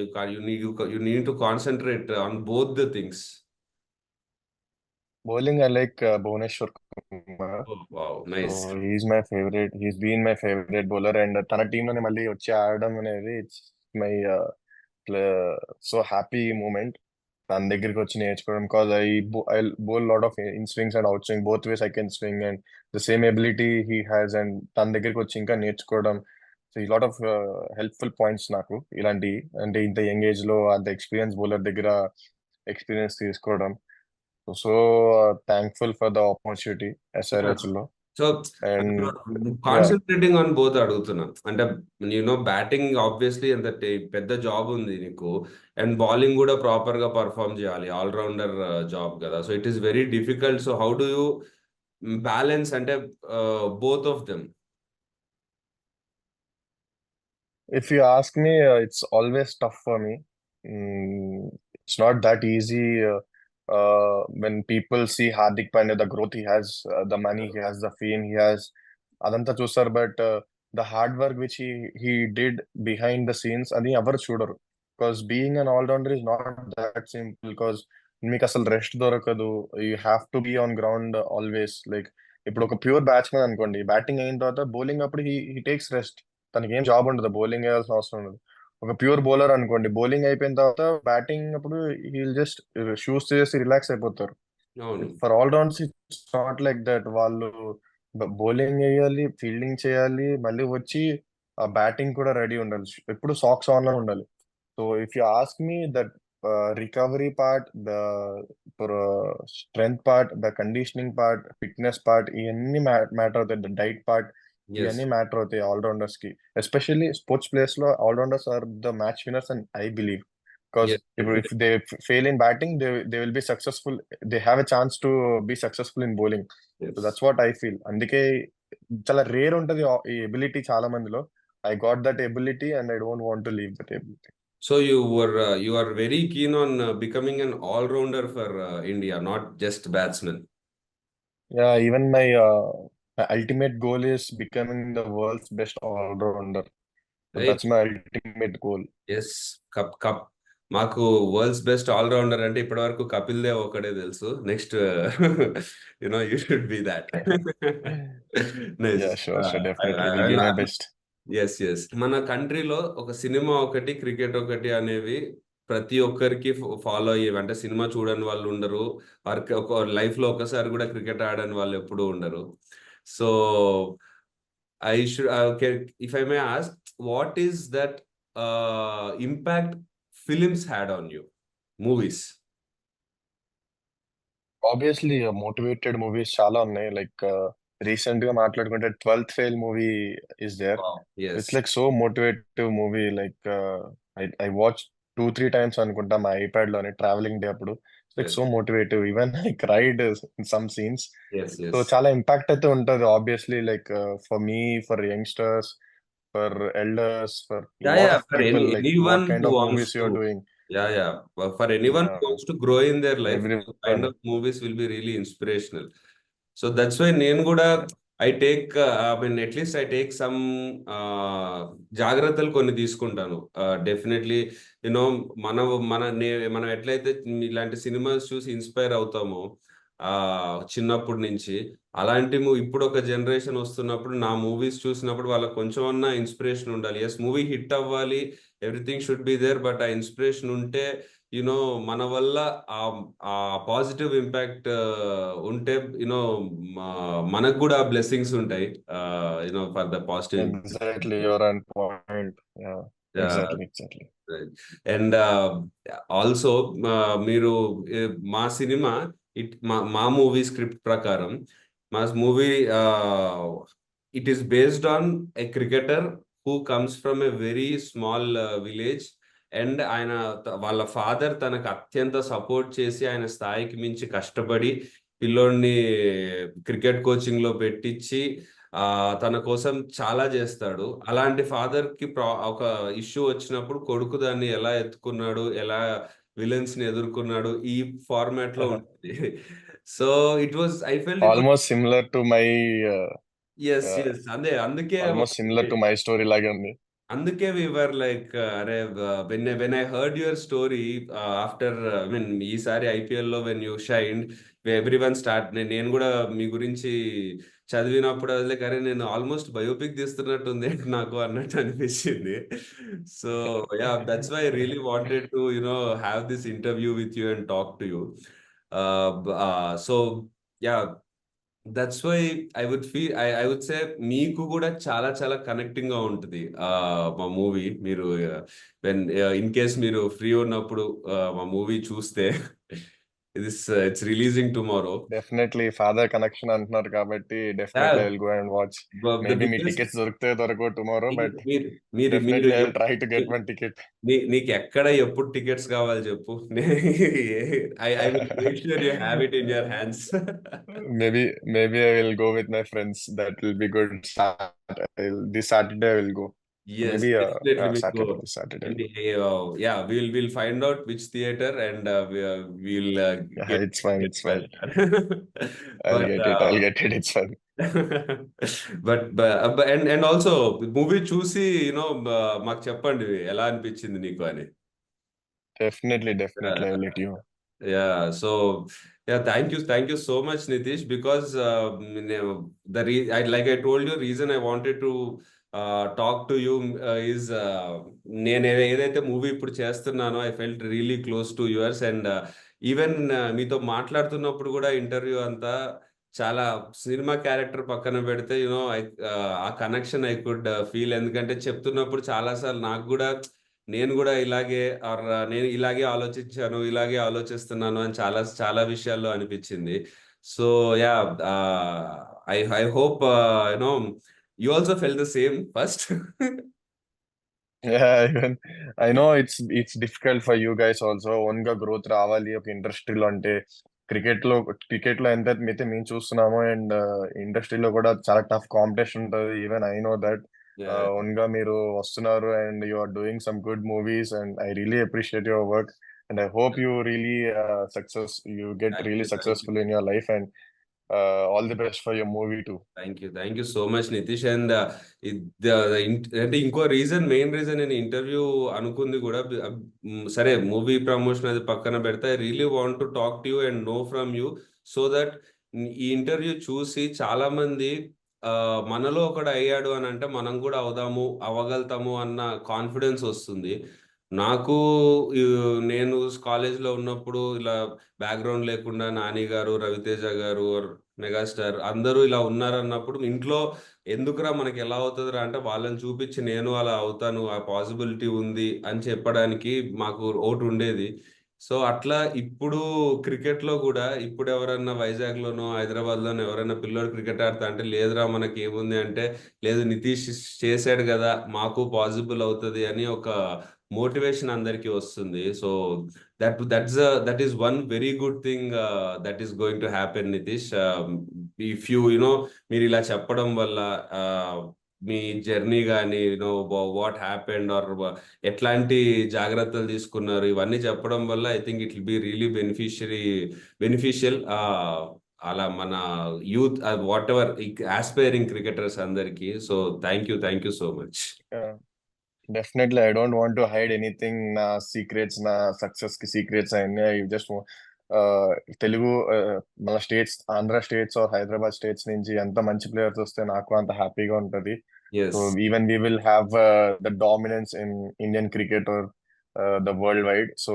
You need to concentrate on both the things. Bowling, I like Bhuvneshwar Kumar. Wow, so nice. He's my favourite, he's been my favourite bowler, and తన team లోనే మళ్ళీ వచ్చి ఆడడం అనేది it's my so happy moment. తన దగ్గరికి వచ్చి నేర్చుకోవడం, because I bowl lot of in swings and out swing, both ways I can swing, and the same ability he has, and తన దగ్గరికి వచ్చి ఇంకా నేర్చుకోవడం. సో ఈ లాట్ ఆఫ్ హెల్ప్ఫుల్ పాయింట్స్ నాకు ఇలాంటి, అంటే ఇంత యంగ్ ఏజ్ లో అంత ఎక్స్పీరియన్స్ బౌలర్ దగ్గర ఎక్స్పీరియన్స్ తీసుకోవడం. So thankful for the opportunity SRH లో. So and yeah, concentrating on both అడుగుతున్నా. అంటే బ్యాటింగ్ ఆబ్వియస్లీ అంత పెద్ద జాబ్ ఉంది నీకు, అండ్ బౌలింగ్ కూడా ప్రాపర్ గా పర్ఫామ్ చేయాలి, ఆల్రౌండర్ జాబ్ కదా. So it is very difficult. So how do you balance అంటే both of them? if you ask me, it's always tough for me. It's not that easy. When people see Hardik Pandya, the growth he has, the money he has, the fame he has, అదంతా చూస్తారు. But the hard work which he did behind the scenes, అది ఎవరు చూడరు. Because being an allrounder is not that simple. Because మీకు అసలు rest దొరకదు. You have to be on ground always. Like ఇప్పుడు ఒక ప్యూర్ బ్యాట్స్మెన్ అనుకోండి, బ్యాటింగ్ అయిన తర్వాత బౌలింగ్ అప్పుడు హీ టేక్స్ రెస్ట్. తనకి ఏం జాబ్ ఉండదు, బౌలింగ్ వేయాల్సిన అవసరం ఉండదు. ఒక ప్యూర్ బౌలర్ అనుకోండి, బౌలింగ్ అయిపోయిన తర్వాత బ్యాటింగ్ అప్పుడు హీల్ జస్ట్ షూస్ చేసి రిలాక్స్ అయిపోతారు. అవును. For all rounds it's not like that. వాళ్ళు బౌలింగ్ వేయాలి, ఫీల్డింగ్ చేయాలి, మళ్ళీ వచ్చి ఆ బ్యాటింగ్ కూడా రెడీ ఉండాలి, ఎప్పుడు సాక్స్ ఆన్ లో ఉండాలి. So if you ask me that recovery part, the strength part, the conditioning part, fitness part, ఇవన్నీ మ్యాటర్ అవుతాయి. ద డైట్ పార్ట్, ఎస్, ఇవన్నీ మ్యాటర్ అవుతాయి ఆల్రౌండర్స్ కి. ఎస్పెషల్లీ స్పోర్ట్స్ ప్లేయర్స్ లో allrounders are the match winners and I believe. Because yes, if they fail in batting, they will be successful. They have a chance to be successful in bowling. So yes. that's what I feel. అందుకే చాలా rare ఉంటది ఈ ability చాలా మందిలో. I got that ability and I don't want to leave that ability. So you are very keen on becoming an all-rounder for India, not just batsman, Yeah, even my ultimate goal is becoming the world's best all-rounder. So right? that's my ultimate goal. Yes cup మాకు world's best allrounder అంటే ఇప్పటివరకు కపిల్ దేవ్ ఒకడే తెలుసు. Next you should be that. Nice. Yeah, sure, sure, definitely. Will give my best. Yes yes మన కంట్రీలో ఒక cinema ఒకటి cricket ఒకటి అనేవి ప్రతి ఒక్కరికి ఫాలో అయ్యేవి. అంటే సినిమా చూడని వాళ్ళు ఉండరు, ఒక లైఫ్ లో ఒకసారి కూడా క్రికెట్ ఆడని వాళ్ళు ఎప్పుడూ ఉండరు. So I should, okay, if I may ask, what is that impact films had on you? Movies. Obviously motivated movies చాలా ఉన్నాయి. లైక్ రీసెంట్ గా మాట్లాడుకుంటే 12th fail movie is there. Wow. It's Yes. Like so motivative movie. Like I watch 2-3 times అనుకుంటా మా iPad లోనే travelling day అప్పుడు. It's like Yes. So motivative. Even I cried in some scenes. Yes. So Yes. చాలా impact అయితే ఉంటుంది obviously. Like for me, for youngsters, for elders, for Yeah, lot yeah. Of For people, like anyone what kind who of wants movies you are to, doing. yeah, yeah. For anyone who wants to grow in their life, those kind everyone. of movies will be really inspirational. So that's why నేను కూడా I take I mean at least I take some జాగ్రత్తలు కొన్ని తీసుకుంటాను. Definitely you know మన మనం ఎట్లయితే ఇలాంటి cinemas చూసి ఇన్స్పైర్ అవుతామో చిన్నప్పటి నుంచి, అలాంటి ఇప్పుడు ఒక జనరేషన్ వస్తున్నప్పుడు నా మూవీస్ చూసినప్పుడు వాళ్ళకి కొంచెం అన్నా ఇన్స్పిరేషన్ ఉండాలి. ఎస్, మూవీ హిట్ అవ్వాలి, everything should be there, but ఆ ఇన్స్పిరేషన్ ఉంటే యునో మన వల్ల ఆ పాజిటివ్ ఇంపాక్ట్ ఉంటే యునో మనకు కూడా బ్లెస్సింగ్స్ ఉంటాయి for the positive. Exactly, you're on point. Yeah, exactly. And also మీరు మా సినిమా మా మూవీ స్క్రిప్ట్ ప్రకారం మా movie it is based on a cricketer who comes from a very small village. And ఆయన వాళ్ళ ఫాదర్ తనకు అత్యంత సపోర్ట్ చేసి ఆయన స్థాయికి మించి కష్టపడి పిల్లోడిని క్రికెట్ కోచింగ్ లో పెట్టించి తన కోసం చాలా చేస్తాడు. అలాంటి ఫాదర్ కి ఒక ఇష్యూ వచ్చినప్పుడు కొడుకు దాన్ని ఎలా ఎత్తుకున్నాడు, ఎలా విలన్స్ ని ఎదుర్కొన్నాడు, ఈ ఫార్మాట్ లో ఉంటుంది. So it was I felt it was Almost similar to my yes yes అదే అందుకే almost similar to my story లాగే ఉంది. అందుకే వి వర్ లైక్ అరే when I heard your story after I mean ఈసారి ఐపీఎల్ లో when you shine every one start, నేను కూడా మీ గురించి చదివినప్పుడు అది లైక్ అరే నేను ఆల్మోస్ట్ బయోపిక్ తీస్తున్నట్టుంది నాకు అన్నట్టు అనిపించింది. So yeah, that's why I really wanted to have this interview with you and talk to you. So yeah, that's why I would say మీకు కూడా చాలా చాలా కనెక్టింగ్ గా ఉంటుంది మా మూవీ. మీరు వెన్ ఇన్ కేస్ మీరు ఫ్రీ ఉన్నప్పుడు మా మూవీ చూస్తే it's releasing tomorrow. Definitely father connection అంటున్నారు కాబట్టి definitely I will go and watch. Maybe me biggest tickets దొరికితే దొరకవు టుమారో, బట్ మీరు మీరు మీరు definitely I will try to get one ticket. నీకు ఎక్కడ ఎప్పుడు టికెట్స్ కావాలి చెప్పు, I will make sure you have it in your hands. Maybe I will go with my friends. That will be good. This Saturday I will go. Yes, Maybe definitely మీకు this Saturday. yeah, we'll find out which theater and we'll Yeah, get it's fine. It's fine. I'll but get it. I'll get it. It's fine. and also movie చూసి మాకు చెప్పండి ఎలా అనిపించింది నీకు అని. Definitely, definitely. I will let you know. Yeah, so yeah, thank you so much, Nitish, because like I told you, reason I wanted to talk to you is నేను ఏదైతే movie ఇప్పుడు చేస్తున్నానో I felt really close to yours. And even మీతో మాట్లాడుతున్నప్పుడు కూడా interview అంతా చాలా cinema character పక్కన పెడితే ఆ కనెక్షన్ ఐ కుడ్ ఫీల్. ఎందుకంటే చెప్తున్నప్పుడు చాలాసార్లు నాకు కూడా నేను కూడా ఇలాగే నేను ఇలాగే ఆలోచించాను, ఇలాగే ఆలోచిస్తున్నాను అని చాలా చాలా విషయాల్లో అనిపించింది. So yeah, I hope you also felt the same first. Yeah, even I know it's difficult for you guys also. Own గా గ్రోత్ రావాలి ఒక ఇండస్ట్రీలో అంటే క్రికెట్ లో ఎంత అయితే మేము చూస్తున్నామో, అండ్ ఇండస్ట్రీలో కూడా చాలా టఫ్ కాంపిటీషన్ ఉంటుంది. Even I know that. Yeah. Own గా మీరు వస్తున్నారు and you are doing some good movies and I really appreciate your work and I hope you really you get Thank really you. Thank you. Successful in your life and all the best for your movie too. Thank you so much Nitish. And అంటే ఇంకో main reason నేను interview అనుకుంది కూడా సరే movie promotion అది పక్కన పెడితే I really want to talk to you and know from you, so that ఈ ఇంటర్వ్యూ చూసి చాలా మంది మనలో ఒకడు అయ్యాడు అని అంటే మనం కూడా అవ్వగలుగుతాము అన్న కాన్ఫిడెన్స్ వస్తుంది. నాకు నేను కాలేజ్లో ఉన్నప్పుడు ఇలా బ్యాక్గ్రౌండ్ లేకుండా నాని గారు, రవితేజ గారు, మెగాస్టార్ అందరూ ఇలా ఉన్నారన్నప్పుడు ఇంట్లో ఎందుకురా మనకి ఎలా అవుతుందిరా అంటే వాళ్ళని చూపించి నేను అలా అవుతాను, ఆ పాసిబిలిటీ ఉంది అని చెప్పడానికి మాకు ఒకటి ఉండేది. సో అట్లా ఇప్పుడు క్రికెట్లో కూడా ఇప్పుడు ఎవరన్నా వైజాగ్లోనో హైదరాబాద్లోనో ఎవరైనా పిల్లోడు క్రికెట్ ఆడతా అంటే లేదురా మనకి ఏముంది అంటే, లేదు నితీష్ చేశాడు కదా మాకు పాసిబుల్ అవుతుంది అని ఒక మోటివేషన్ అందరికీ వస్తుంది. So that is one very good thing that is going to happen, Nitish. If మీరు ఇలా చెప్పడం వల్ల మీ జర్నీ కానీ వాట్ హ్యాపెండ్ ఆర్ ఎట్లాంటి జాగ్రత్తలు తీసుకున్నారు ఇవన్నీ చెప్పడం వల్ల I think it will be really beneficial అలా మన youth whatever aspiring cricketers అందరికీ. So thank you so much. Definitely I don't want to hide anything. నా సీక్రెట్స్, నా సక్సెస్ కి సీక్రెట్స్ అన్ని ఐ జస్ట్ తెలుగు మన states, Andhra states or Hyderabad states నుంచి ఎంత మంచి ప్లేయర్స్ వస్తే నాకు అంత హ్యాపీగా ఉంటది. So yes. Even we will have the dominance in Indian cricket or the worldwide. So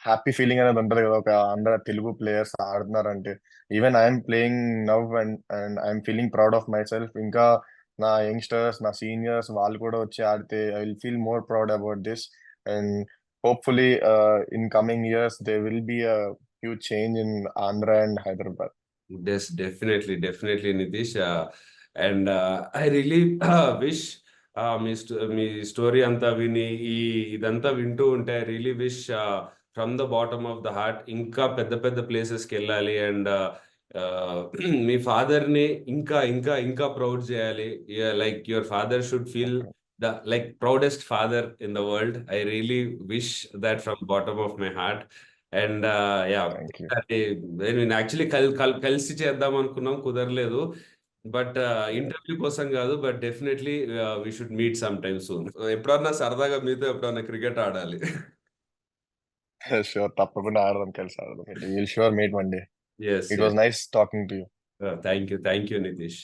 happy feeling అనేది ఉంటది కదా, ఒక అందరు తెలుగు ప్లేయర్స్ ఆడుతున్నారంటే. Even I'm playing now and I'm feeling proud of myself. ఇంకా నా యంగ్స్టర్స్, నా seniors వాళ్ళు కూడా వచ్చి ఆడితే I will feel more proud about this. And hopefully in coming years they will be a huge change in Andhra and Hyderabad. Definitely Nitish. And I really wish me story అంతా విని ఇదంతా వింటూ ఉంటే I really wish from the bottom of the heart ఇంకా పెద్ద పెద్ద ప్లేసెస్కి వెళ్ళాలి అండ్ మీ ఫాదర్ని ఇంకా ఇంకా ఇంకా ప్రౌడ్ చేయాలి. Like your father should feel the like proudest father in the world. I really wish that from bottom of my heart. And yeah, thank you. నేను యాక్చువల్లీ కలిసి చేద్దాం అనుకున్నాం, కుదరలేదు. బట్ ఇంటర్వ్యూ కోసం కాదు, but definitely we should meet some time soon. ఎప్పుడన్నా సరదాగా మీతో ఎప్పుడన్నా క్రికెట్ ఆడాలి. షూర్, తప్పకుండా ఆడదాం, కలిసి ఆడదాం. Will sure meet one day. Yes. It was nice talking to you. Thank you Nitish.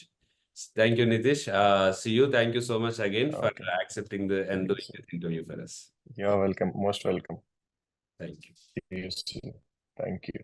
See you. Thank you so much again for Okay. accepting and doing this interview for us. You're welcome. Most welcome. Thank you. See you soon. Thank you.